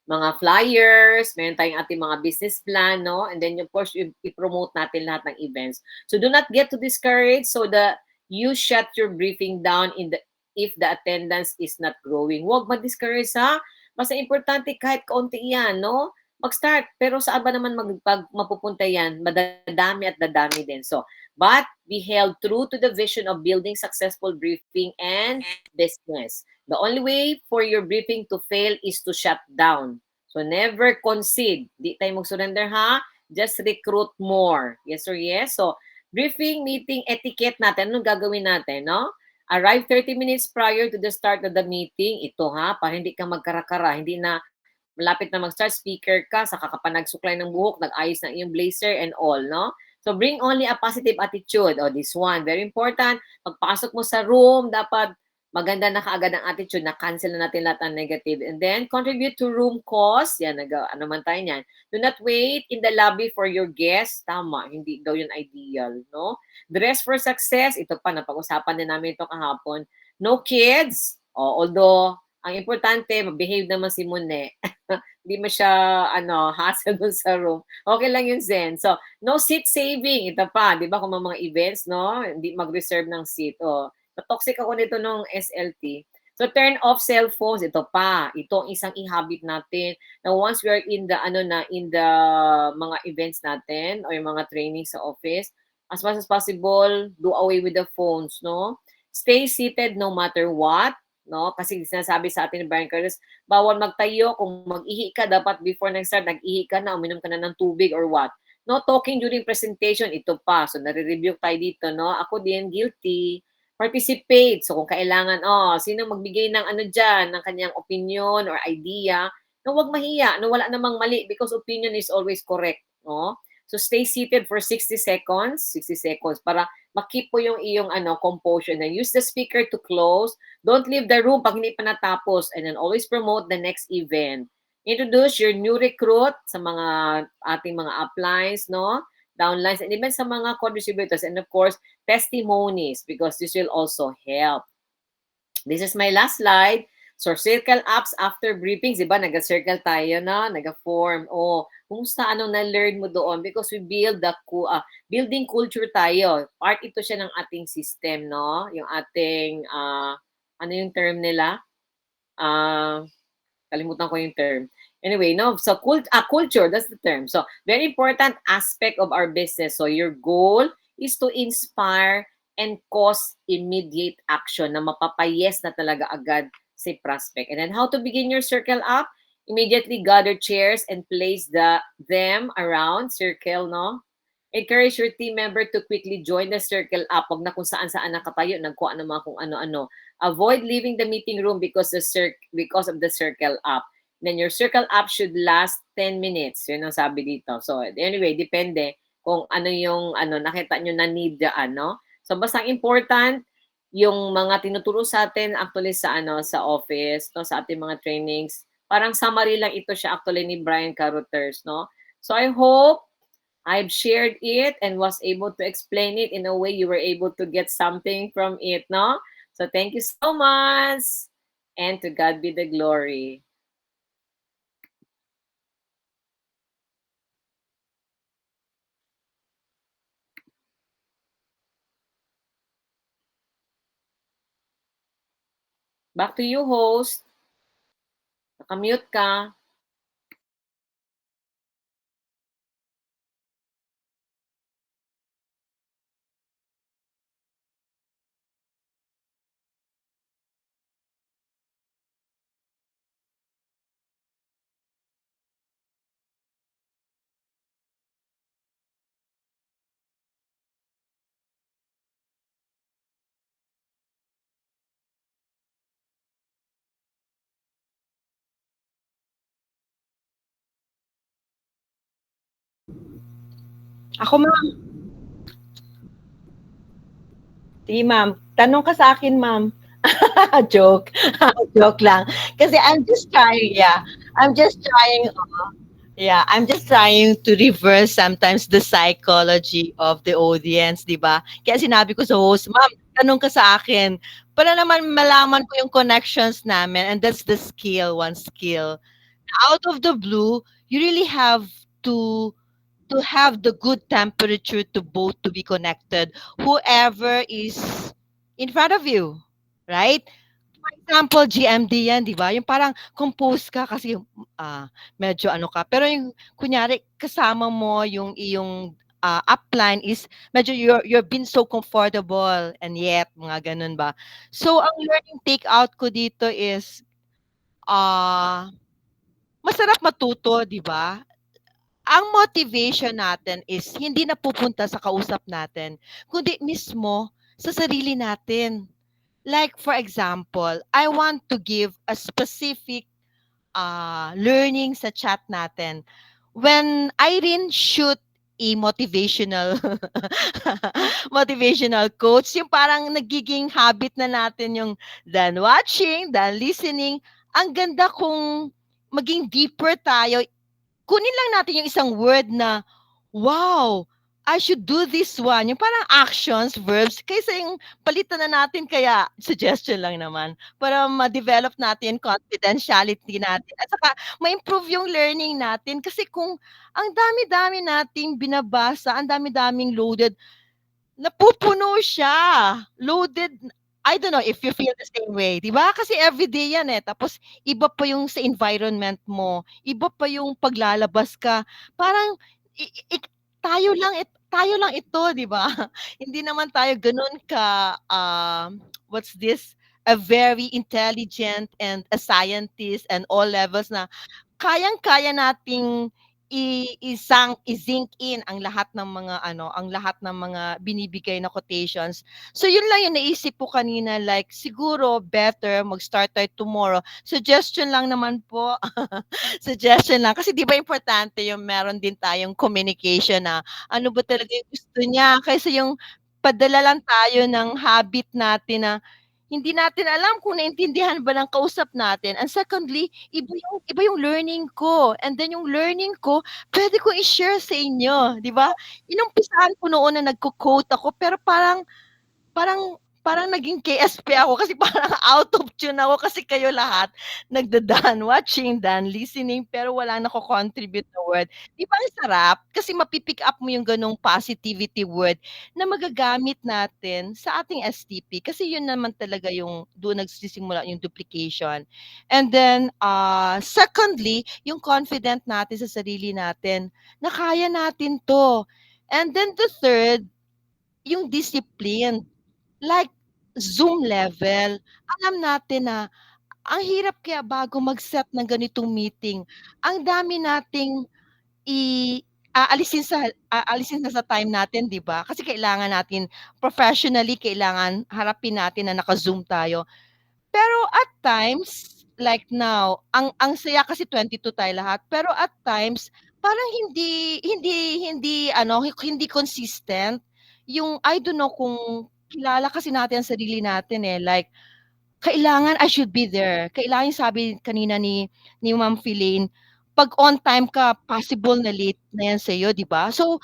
mga flyers, meron tayong ating mga business plan, no? And then of course, i-promote natin lahat ng events. So do not get too discouraged so that you shut your briefing down if the attendance is not growing. Huwag ma-discourage, ha? Basta importante kahit kaunti yan, no? Mag-start. Pero saan ba naman mapupunta yan? Madadami at dadami din. So, but be held true to the vision of building successful briefing and business. The only way for your briefing to fail is to shut down. So, never concede. Di tayo mag-surrender, ha? Just recruit more. Yes or yes? So, briefing, meeting, etiquette natin. Anong gagawin natin, no? Arrive 30 minutes prior to the start of the meeting. Ito, para hindi ka magkarakara. Hindi na malapit na mag-start, speaker ka, saka ka pa nagsuklay ng buhok, nag-ayos ng iyong blazer and all, no? So, bring only a positive attitude. This one, very important. Pagpasok mo sa room, dapat maganda na kaagad ang attitude, na cancel na natin lahat ng negative. And then, contribute to room cost. Yan, ano man tayo yan. Do not wait in the lobby for your guests. Tama, hindi daw yun ideal, no? Dress for success. Ito pa, napag-usapan din namin ito kahapon. No kids. Although, ang importante, behave naman si Mune. Hindi mo siya, hassle dun sa room. Okay lang yun, Zen. So, no seat saving. Ito pa, di ba, kung mga events, no? Hindi mag-reserve ng seat. Toxic ako nito nung SLT. So, turn off cell phones. Ito pa. Ito ang isang i-habit natin. Now, once we are in the, in the mga events natin or yung mga training sa office, as much as possible, do away with the phones, no? Stay seated no matter what, no? Kasi sinasabi sa atin ni Brian Curtis, bawal magtayo. Kung mag-ihi ka, dapat before nag-start, nag-ihi ka na, uminom ka na ng tubig or what. No talking during presentation, ito pa. So, nare-review tayo dito, no? Ako din, guilty. Participate. So, kung kailangan, sino magbigay ng ano dyan, ng kanyang opinion or idea, no, wag mahiya, no, wala namang mali because opinion is always correct, no? So, stay seated for 60 seconds, para makip po yung iyong composure. And use the speaker to close. Don't leave the room pag hindi pa natapos. And then always promote the next event. Introduce your new recruit sa mga ating mga uplines, no? Downlines, and even sa mga co-distributors. And of course, testimonies, because this will also help. This is my last slide. So, circle ups after briefings. Diba, nag-circle tayo na, nag-form. Kumusta, anong na-learn mo doon? Because we build the building culture tayo. Part ito siya ng ating system, no? Yung ating, ano yung term nila? Kalimutan ko yung term. Anyway, no? So, culture, that's the term. So, very important aspect of our business. So, your goal is to inspire and cause immediate action na mapapayes na talaga agad si prospect. And then, how to begin your circle up? Immediately gather chairs and place them around circle, no? Encourage your team member to quickly join the circle up. Pag na kung saan-saan nakatayo, nagkuha naman kung ano-ano. Avoid leaving the meeting room because of the circle up. Then your circle up should last 10 minutes. Yun ang sabi dito. So anyway, depende kung ano yung nakita nyo na need dyan, no? So basta important yung mga tinuturo sa atin actually sa office, no, sa ating mga trainings. Parang summary lang ito siya actually ni Brian Carruthers, no? So I hope I've shared it and was able to explain it in a way you were able to get something from it, no? So thank you so much. And to God be the glory. Back to you, host. Nakamute ka. Ako, ma'am. Sige, ma'am. Tanong ka sa akin, ma'am. Joke. Joke lang. Kasi I'm just trying, yeah. I'm just trying, yeah, I'm just trying to reverse sometimes the psychology of the audience, di ba? Kaya sinabi ko sa host, ma'am, tanong ka sa akin. Para naman malaman ko yung connections namin, and that's the skill, one skill. Out of the blue, you really have to have the good temperature to both to be connected, whoever is in front of you, right? For example, GMD yan, di ba? Yung parang compose ka kasi medyo ano ka. Pero yung kunyari, kasama mo yung iyong upline is medyo you're been so comfortable and yet, mga ganun ba? So, ang learning take out ko dito is masarap matuto, di ba? Ang motivation natin is hindi napupunta sa kausap natin, kundi mismo sa sarili natin. Like for example, I want to give a specific learning sa chat natin. When Irene shoot a motivational motivational coach. Yung parang nagiging habit na natin yung than watching, than listening. Ang ganda kung maging deeper tayo. Kunin lang natin yung isang word na, wow, I should do this one. Yung parang actions, verbs, kaysa yung palitan na natin kaya suggestion lang naman para ma-develop natin confidentiality natin. At saka ma-improve yung learning natin. Kasi kung ang dami-dami nating binabasa, ang dami-daming loaded, napupuno siya. Loaded. I don't know if you feel the same way, 'di ba? Kasi everyday 'yan eh. Tapos iba pa yung sa environment mo, iba pa yung paglalabas ka. Parang i i tayo lang ito, 'di ba? Hindi naman tayo gano'n ka what's this? A very intelligent and a scientist and all levels na kayang-kaya nating i-zinc in ang lahat ng mga ano, ang lahat ng mga binibigay na quotations. So yun lang yung naisip ko kanina, like siguro better mag-start tayo tomorrow. Suggestion lang naman po. Suggestion lang kasi 'di ba importante yung meron din tayong communication na ano ba talaga yung gusto niya kaysa yung padala lang tayo ng habit natin na hindi natin alam kung naintindihan ba ng kausap natin, and secondly, iba yung learning ko, and then yung learning ko puwede ko i-share sa inyo, 'di ba? Inumpisahan ko noon na nagko-quote ako pero Parang parang naging KSP ako kasi parang out of tune ako kasi kayo lahat nagda-done watching, done listening, pero walang nako-contribute na word. 'Di ba ang sarap? Kasi mapi-pick up mo yung gano'ng positivity word na magagamit natin sa ating STP kasi yun naman talaga yung doon nagsisimula yung duplication. And then, secondly, yung confident natin sa sarili natin na kaya natin 'to. And then the third, yung discipline. Like Zoom level, alam natin na ang hirap kaya bago mag-set ng ganitong meeting, ang dami nating i aalisin na sa time natin, 'di ba? Kasi kailangan natin professionally, kailangan harapin natin na naka-Zoom tayo. Pero at times, like now, ang saya kasi 22 tayo lahat, pero at times parang hindi ano, hindi consistent yung I don't know kung kilala kasi natin ang sarili natin, eh, like kailangan I should be there. Kailangan yung sabi kanina ni Ma'am Philaine, 'pag on time ka possible na late na yan sa'yo, 'di ba? So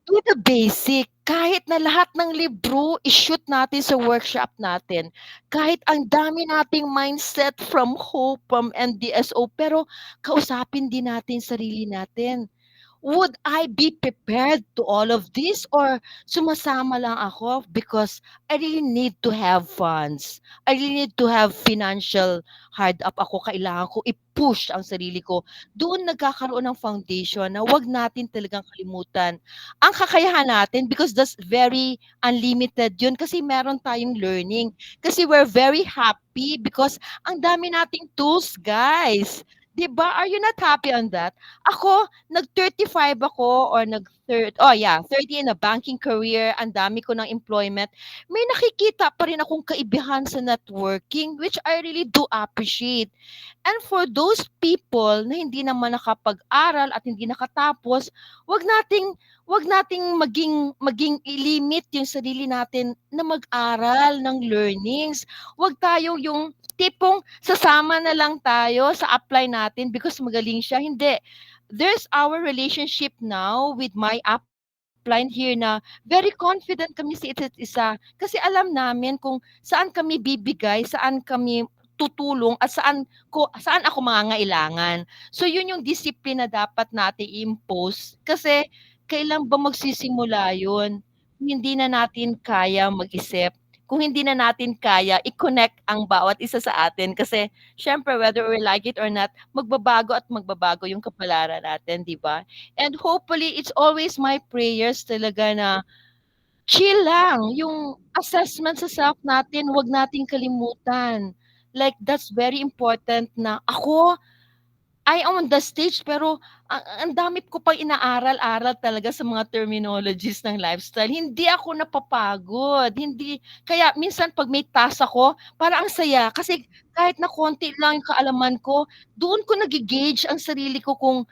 do the basic, kahit na lahat ng libro i-shoot natin sa workshop natin, kahit ang dami nating mindset from Hope, from NDSO, pero kausapin din natin sarili natin. Would I be prepared to all of this or sumasama lang ako because I really need to have funds. I really need to have financial hard up ako. Kailangan ko i-push ang sarili ko. Doon nagkakaroon ng foundation na wag natin talagang kalimutan ang kakayahan natin because that's very unlimited yun kasi meron tayong learning. Kasi we're very happy because ang dami nating tools, guys. 'Di ba? Are you not happy on that? Ako, nag-35 ako or oh yeah, 30 in a banking career, ang dami ko ng employment. May nakikita pa rin akong kaibahan sa networking which I really do appreciate. And for those people na hindi naman nakapag-aral at hindi nakatapos, wag nating wag nating maging i-limit yung sarili natin na mag-aral ng learnings. Wag tayo yung tipong sasama na lang tayo sa apply natin because magaling siya. Hindi. There's our relationship now with my upline here na very confident kami sa isa't isa. Kasi alam namin kung saan kami bibigay, saan kami tutulong at saan ako mangangailangan. So yun yung discipline na dapat natin i-impose kasi kailan ba magsisimula yun? Kung hindi na natin kaya mag-isip, kung hindi na natin kaya i-connect ang bawat isa sa atin kasi siyempre whether we like it or not, magbabago at magbabago yung kapalaran natin, 'di ba? And hopefully it's always my prayers talaga na chill lang, yung assessment sa self natin 'wag nating kalimutan. Like that's very important na ako I am on the stage pero ang dami ko pang inaaral-aral talaga sa mga terminologies ng lifestyle. Hindi ako napapagod, hindi kaya minsan 'pag may task ako, parang ang saya kasi kahit na konti lang yung kaalaman ko, doon ko nage-gauge ang sarili ko kung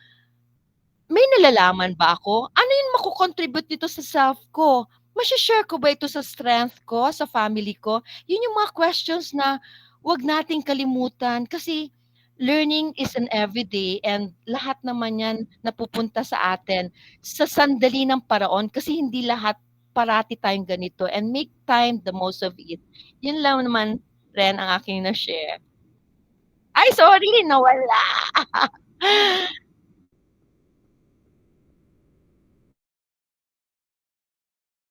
may nalalaman ba ako? Ano yung mako-contribute nito sa self ko? Mashe-share ko ba ito sa strength ko, sa family ko? Yun yung mga questions na 'wag nating kalimutan kasi learning is an everyday and lahat naman yan napupunta sa atin sa sandali ng paraon kasi hindi lahat parati tayong ganito and make time the most of it. Yun lang naman rin ang aking na-share. Ay, sorry, nawala.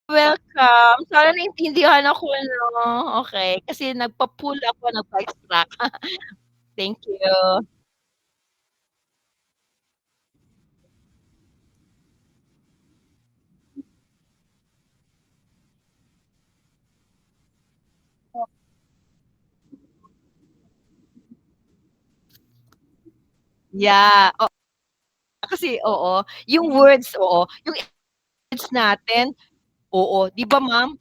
Welcome. Sana naintindihan ako 'no, okey. Kasi nagpa-pull ako, nagpa-extract. Thank you. Yeah, kasi oo, yung words, oo, yung words natin, oo, 'di ba ma'am?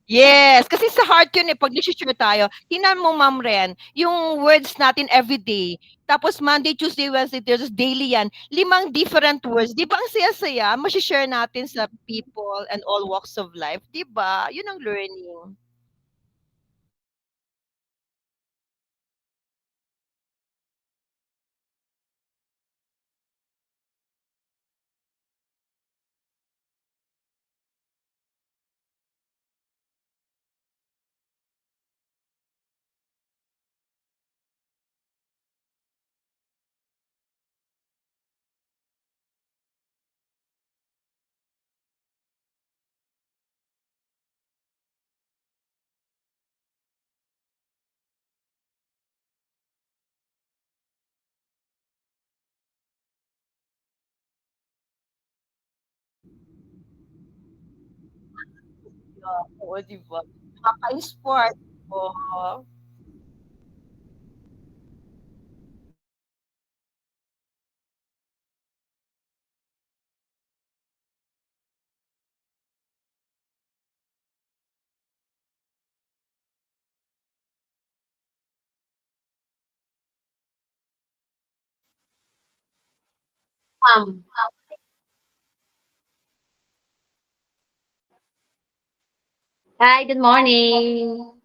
Yes, kasi sa heart yun, eh, 'pag nagshi-share tayo. Tingnan mo Ma'am Ren, yung words natin everyday, tapos Monday, Tuesday, Wednesday, Thursday, daily yan, 5 different words. 'Di ba ang saya-saya? Mashi-share natin sa people and all walks of life, 'di ba? Yun ang learning. Oo, 'di ba? Nakaka-inspired, oo. Ma'am. Hi, good morning.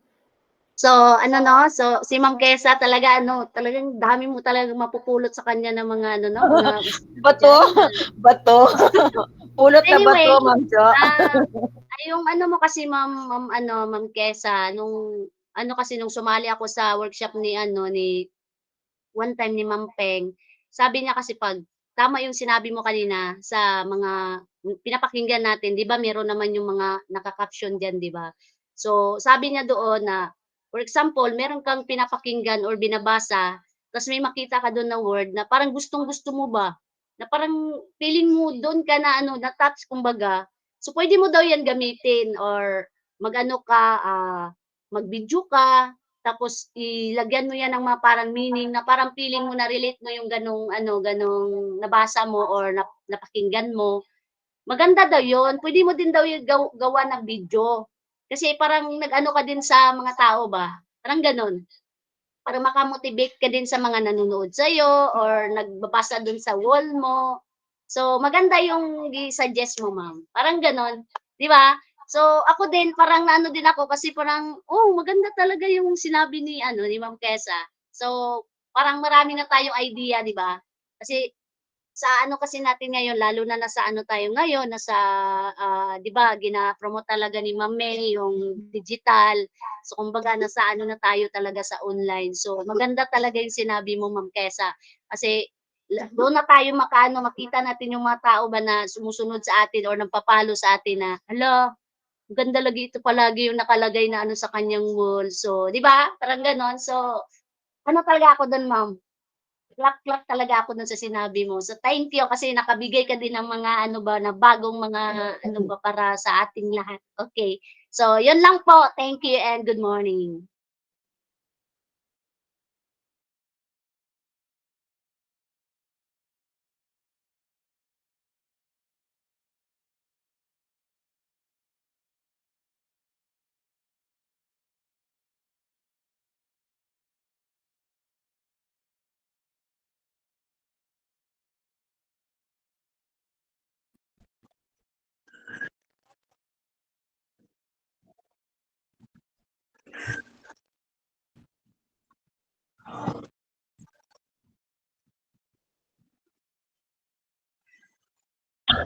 So, ano 'no, so si Ma'am Kesa talaga ano, talagang dami mo talagang mapupulot sa kanya ng mga ano 'no, mga wisdom Bato, diyan. bato. Pulot na bato, Anyway, Ma'am Jo. ah, yung ano mo kasi Ma'am Kesa, nung ano kasi nung sumali ako sa workshop ni ano, ni one time ni Ma'am Peng, sabi niya kasi 'pag tama yung sinabi mo kanina sa mga pinapakinggan natin, 'di ba meron naman yung mga naka-caption diyan, 'di ba? So, sabi niya doon na, for example, meron kang pinapakinggan or binabasa, ta's may makita ka dun na word na parang gustong-gusto mo ba, na parang feeling mo dun ka na ano, na-touch kumbaga. So, puwede mo daw 'yan gamitin or mag-ano ka, mag-video ka, tapos ilagyan mo 'yan ng mga parang meaning na parang feeling mo na-relate mo yung gano'ng ano, gano'ng nabasa mo or napakinggan mo. Maganda daw 'yun, puwede mo din daw 'yung gawa ng video. Kasi parang nag-ano ka din sa mga tao ba, parang gano'n. Para maka-motivate ka din sa mga nanonood sa'yo or nagbabasa dun sa wall mo. So, maganda yung gi-suggest mo, ma'am, parang gano'n, 'di ba? So, ako din parang naano din ako kasi parang, oh, maganda talaga yung sinabi ni ano, ni Ma'am Kesa. So, parang marami na tayong idea, 'di ba? Kasi sa ano kasi natin ngayon lalo na nasa ano tayo ngayon, nasa, 'di ba gina-promote talaga ni Ma'am Mel yung digital. So kumbaga nasa ano na tayo talaga sa online. So maganda talaga yung sinabi mo Ma'am Kesa, kasi doon na tayo makaano, makita natin yung mga tao ba na sumusunod sa atin or nagpa-follow sa atin na, "Hala, ang ganda lagi ito palagi yung nakalagay na ano sa kanyang wall." So 'di ba, parang gano'n. So ano talaga ako dun Ma'am, clap-clap talaga ako dun sa sinabi mo. So, thank you kasi nakabigay ka din ng mga ano ba, na bagong mga ano ba, para sa ating lahat. Okay. So, yun lang po. Thank you and good morning.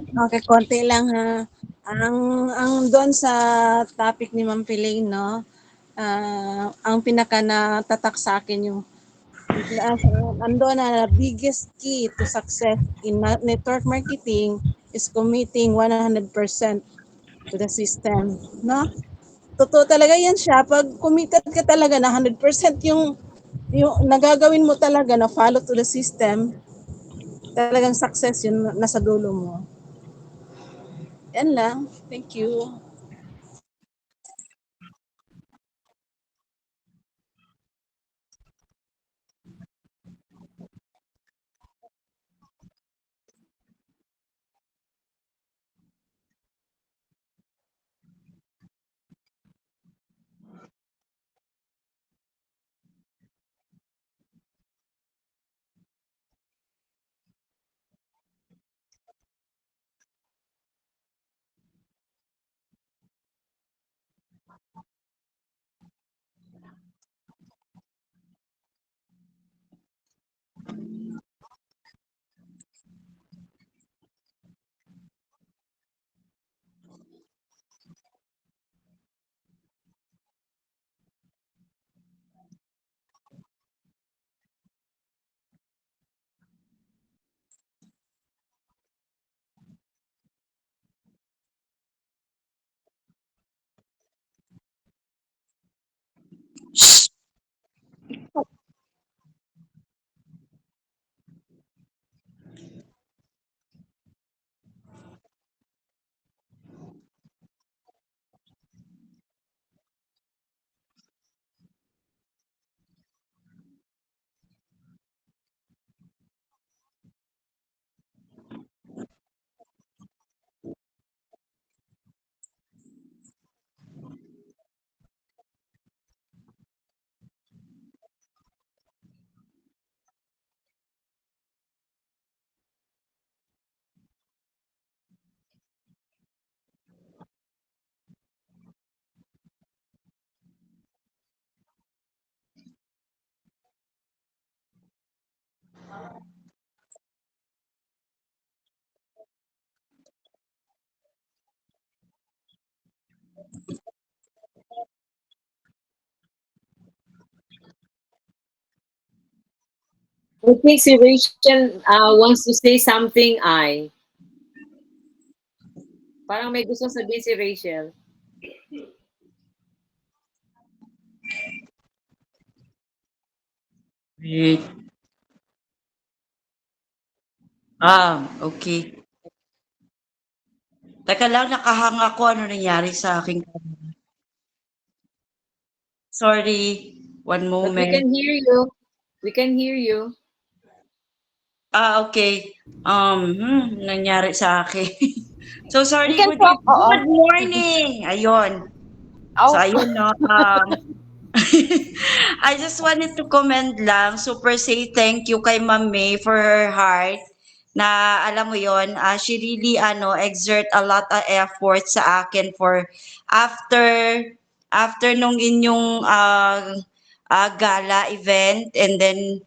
Okay, konti lang ha. Ang doon sa topic ni Ma'am Piling, no, ang pinaka natatak sa akin yung andun na biggest key to success in network marketing is committing 100% to the system, no? Totoo talaga yan siya. Pag committed ka talaga na 100% yung nagagawin mo talaga na follow to the system, talagang success yun nasa dulo mo. Yan lang. Thank you. I think si Rachel wants to say something, ay. Parang may gusto sabihin si Rachel. Wait. Okay. Teka lang, nakahang ako. Ano nangyari sa aking camera? Sorry. One But we moment. can hear you. We can hear you. Okay. Nangyari sa akin. So, sorry. You can talk, oo. Good morning. Ayun. So, Oh, ayun, no. I just wanted to comment lang, super say thank you kay Ma'am May for her heart na alam mo yon, she really exert a lot of effort sa akin for after nung inyong gala event, and then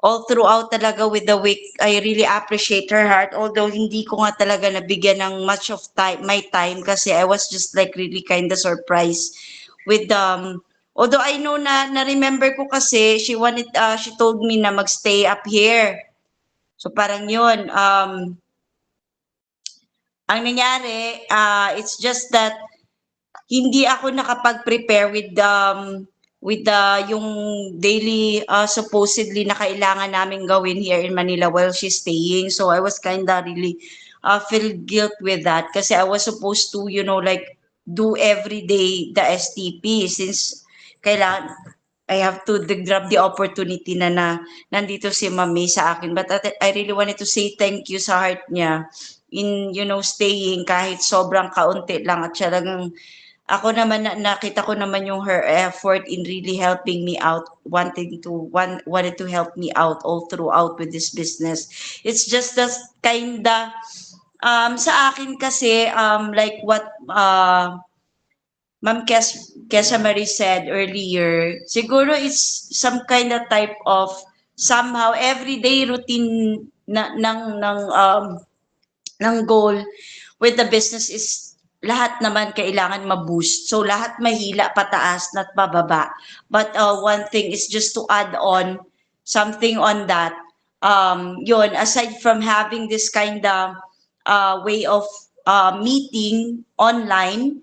all throughout talaga with the week, I really appreciate her heart, although hindi ko nga talaga nabigyan ng much of time, my time, kasi I was just like really kind of surprised with although I know na remember ko kasi she told me na magstay up here. So parang yun, ang nangyari, it's just that hindi ako nakapag-prepare with the yung daily supposedly na kailangan namin gawin here in Manila while she's staying. So I was kinda really feel guilt with that kasi I was supposed to, like do every day the STP since kailangan I have to grab the opportunity na nandito si Mami sa akin. But I really wanted to say thank you sa heart niya in, staying kahit sobrang kaunti lang at siya lang ako naman nakita ko naman yung her effort in really helping me out, wanted to help me out all throughout with this business. It's just that kinda sa akin kasi like what Ma'am Kesa Marie said earlier, siguro it's some kind of type of somehow everyday routine ng goal with the business is lahat naman kailangan ma-boost. So lahat mahila pataas at pababa. But one thing is just to add on something on that. Yun, aside from having this kind of way of meeting online,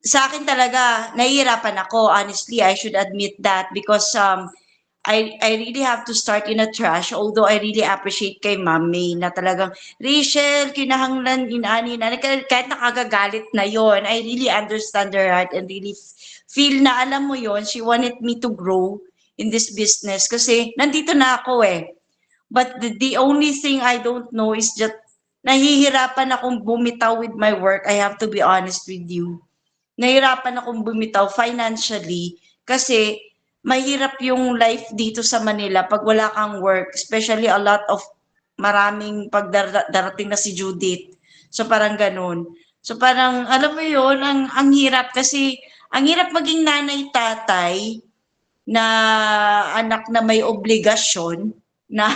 sa akin talaga, nahihirapan ako. Honestly, I should admit that because I really have to start in a trash, although I really appreciate kay Ma'am May na talagang, Rachel, kinahanglan, inani, na, kahit nakagagalit na yon, I really understand her heart and really feel na alam mo yon, she wanted me to grow in this business kasi nandito na ako eh. But the only thing I don't know is just nahihirapan akong bumitaw with my work. I have to be honest with you. Nahirapan akong bumitaw financially kasi mahirap yung life dito sa Manila pag wala kang work, especially a lot of maraming darating na si Judith. So parang ganun. So parang alam mo yun, ang hirap kasi ang hirap maging nanay tatay na anak na may obligasyon na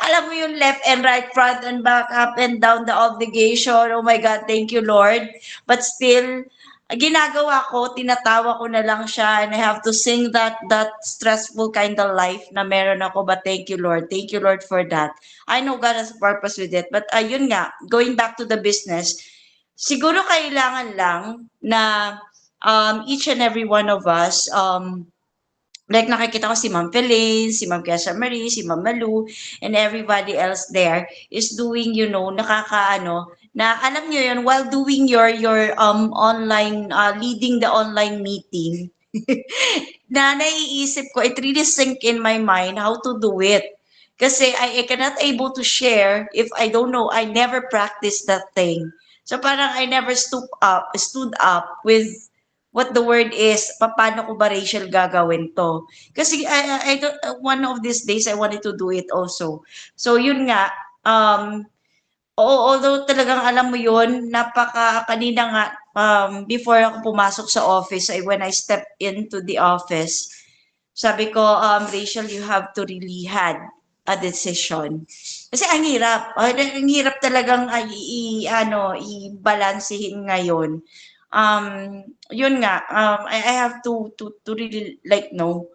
alam mo yung left and right, front and back, up and down the obligation. Oh my God, thank you Lord. But still, ginagawa ko, tinatawa ko na lang siya and I have to sing that stressful kind of life na meron ako. But thank you Lord. Thank you Lord for that. I know God has a purpose with it. But ayun nga, going back to the business, siguro kailangan lang na each and every one of us, like nakikita ko si Ma'am Pelaine, si Ma'am Kesha Marie, si Ma'am Malu, and everybody else there is doing, you know, nakakaano, na alam nyo yun, while doing your online, leading the online meeting, na naiisip ko, it really sink in my mind how to do it. Kasi I cannot able to share if I don't know, I never practiced that thing. So parang I never stood up with what the word is, paano ko ba Rachel gagawin to? Kasi I don't, one of these days I wanted to do it also. So yun nga, although talagang alam mo yun, kanina nga, before ako pumasok sa office, when I stepped into the office, sabi ko, Rachel, you have to really had a decision. Kasi ang hirap. Ang hirap talagang i-balansehin ngayon. Yun nga, I have to really like no,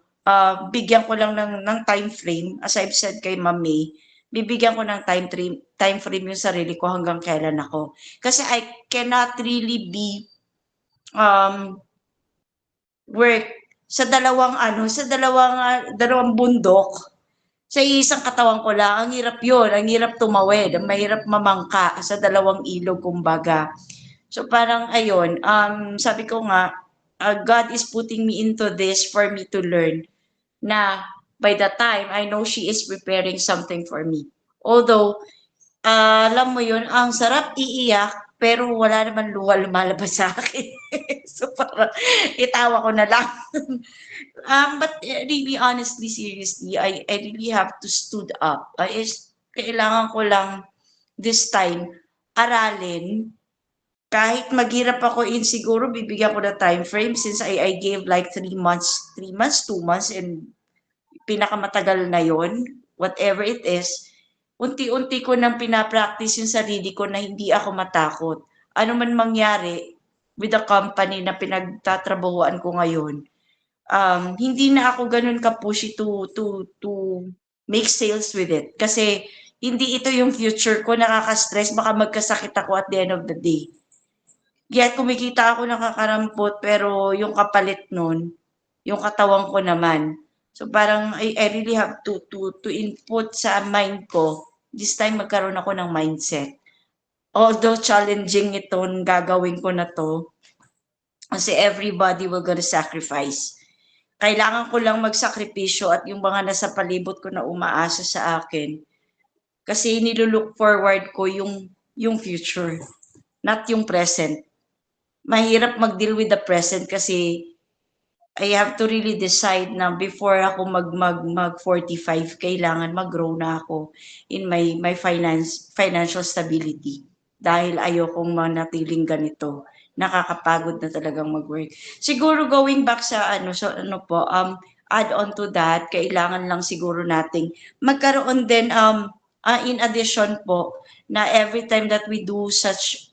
bigyan ko lang ng time frame, as I've said kay Ma'am May, bibigyan ko ng time frame yung sarili ko hanggang kailan ako. Kasi I cannot really be work sa dalawang bundok sa isang katawan ko lang. Ang hirap yun, ang hirap tumawid, ang mahirap mamangka sa dalawang ilog kumbaga. So parang ayun, sabi ko nga, God is putting me into this for me to learn na by the time I know she is preparing something for me. Although, alam mo yun, ang sarap iiyak, pero wala naman luha lumalabas sa akin. So parang itawa ko na lang. But really, honestly, seriously, I really have to stood up. Kailangan ko lang this time aralin kahit maghirap ako siguro bibigyan ko ng time frame since I gave like 3 months, 2 months, and pinakamatagal na yon, whatever it is, unti-unti ko nang pinapractice yung sarili ko na hindi ako matakot. Ano man mangyari with the company na pinagtatrabahuan ko ngayon, hindi na ako ganun ka-pushy to make sales with it. Kasi hindi ito yung future ko, nakaka-stress, baka magkasakit ako at the end of the day. Yet kumikita ako nakakarampot pero yung kapalit nun, yung katawan ko naman. So parang I really have to input sa mind ko. This time magkaroon ako ng mindset. Although challenging itong gagawin ko na to, kasi everybody will gonna sacrifice. Kailangan ko lang magsakripisyo at yung mga nasa palibot ko na umaasa sa akin. Kasi nilulook forward ko yung future, not yung present. Mahirap mag-deal with the present kasi I have to really decide na before ako mag 45, kailangan mag-grow na ako in my financial stability. Dahil ayokong manatiling ganito. Nakakapagod na talagang mag-work. Siguro going back sa add on to that, kailangan lang siguro nating magkaroon din in addition po, na every time that we do such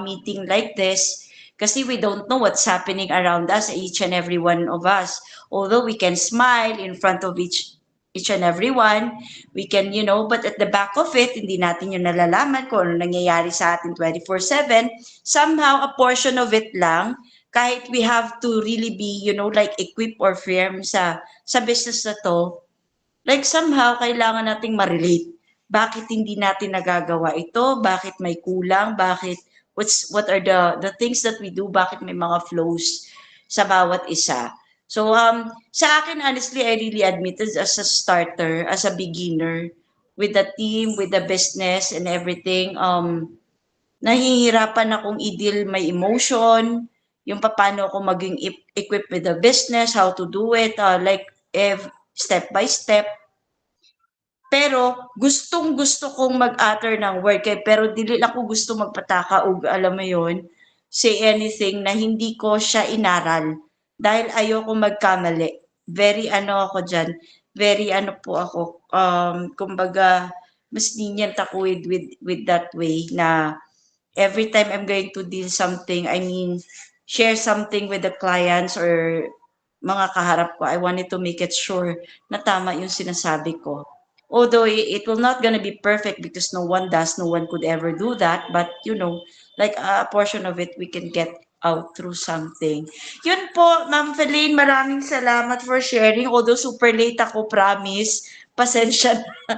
meeting like this, kasi we don't know what's happening around us, each and every one of us. Although we can smile in front of each and every one, we can, but at the back of it, hindi natin yung nalalaman kung ano nangyayari sa atin 24/7. Somehow, a portion of it lang, kahit we have to really be, like equip or firm sa business na to, like somehow, kailangan nating ma-relate. Bakit hindi natin nagagawa ito? Bakit may kulang? What are the things that we do? Bakit may mga flows sa bawat isa? So, sa akin, honestly, I really admit it as a starter, as a beginner, with the team, with the business and everything, nahihirapan akong i-deal my emotion, yung paano ako maging equipped with the business, how to do it, like step by step. Pero gustong-gusto kong mag-utter ng word pero dili ako gusto magpataka og alam mo yon, say anything na hindi ko siya inaral dahil ayoko magkamali. Very ano ako diyan, very ano po ako, kumbaga mas lenient ako with that way na every time I'm going to deal something, I mean, share something with the clients or mga kaharap ko, I wanted to make it sure na tama yung sinasabi ko. Although it will not gonna be perfect because no one does, no one could ever do that, but like a portion of it we can get out through something. Yun po, Ma'am Feline, maraming salamat for sharing. Although super late ako, promise. Pasensya na.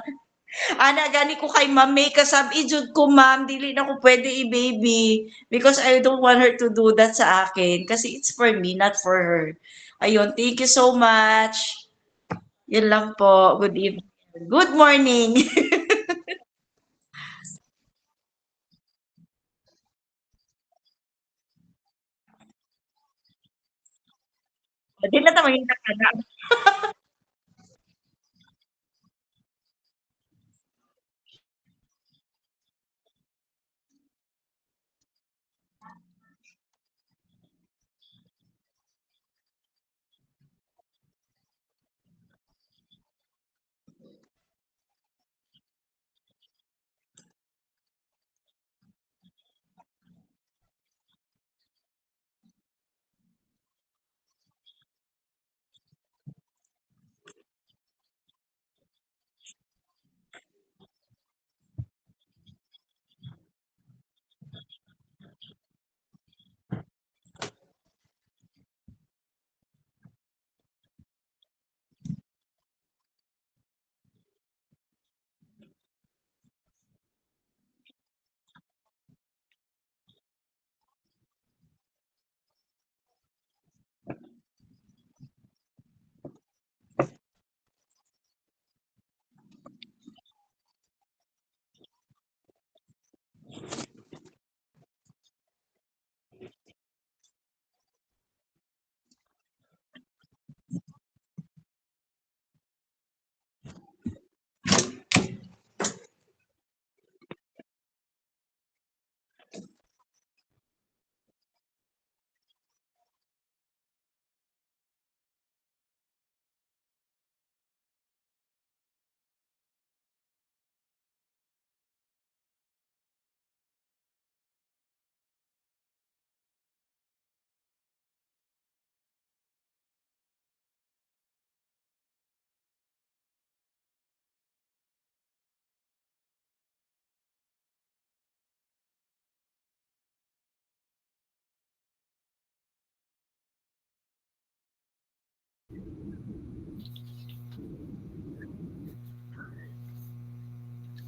Ana, gani ko kay Ma'am May kasab ijud ko, Ma'am, dili na ko pwede i-baby because I don't want her to do that sa akin kasi it's for me, not for her. Ayun, thank you so much. Yun lang po. Good evening. Good morning. Di na ta maging takana.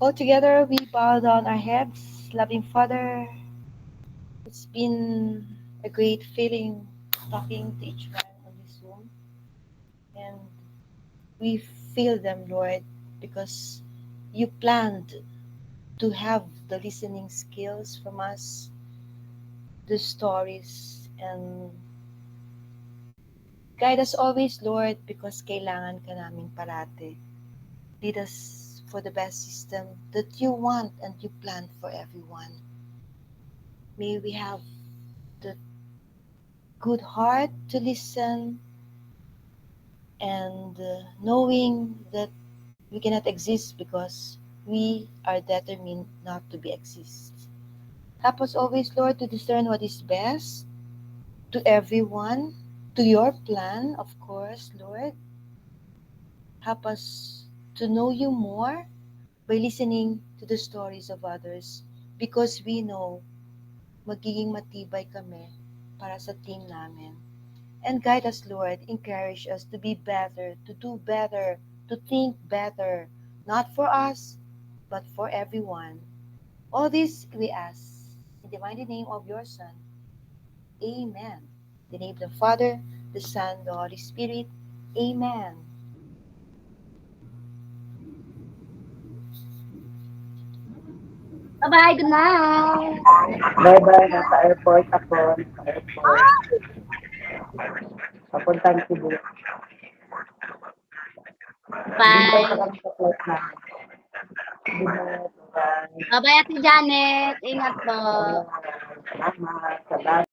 All together, we bow down our heads. Loving Father, it's been a great feeling talking to each one on this Zoom. And we feel them, Lord, because you planned to have the listening skills from us, the stories, and guide us always, Lord, because kailangan ka namin parate. Lead us for the best system that you want and you plan for everyone. May we have the good heart to listen and knowing that we cannot exist because we are determined not to be exist. Help us always, Lord, to discern what is best to everyone, to your plan, of course, Lord. Help us to know you more by listening to the stories of others because we know magiging matibay kami para sa team namin. And guide us, Lord. Encourage us to be better, to do better, to think better, not for us, but for everyone. All this we ask in the mighty name of your Son. Amen. In the name of the Father, the Son, the Holy Spirit. Amen. Bye-bye, good night. Bye-bye, nasa airport ako. Nasa airport. Papuntang Cebu. Bye Bye. sa kami sa flight namin. Good night. Bye. Bye-bye, Ate Janet. Ingat po. Salamat. Salamat.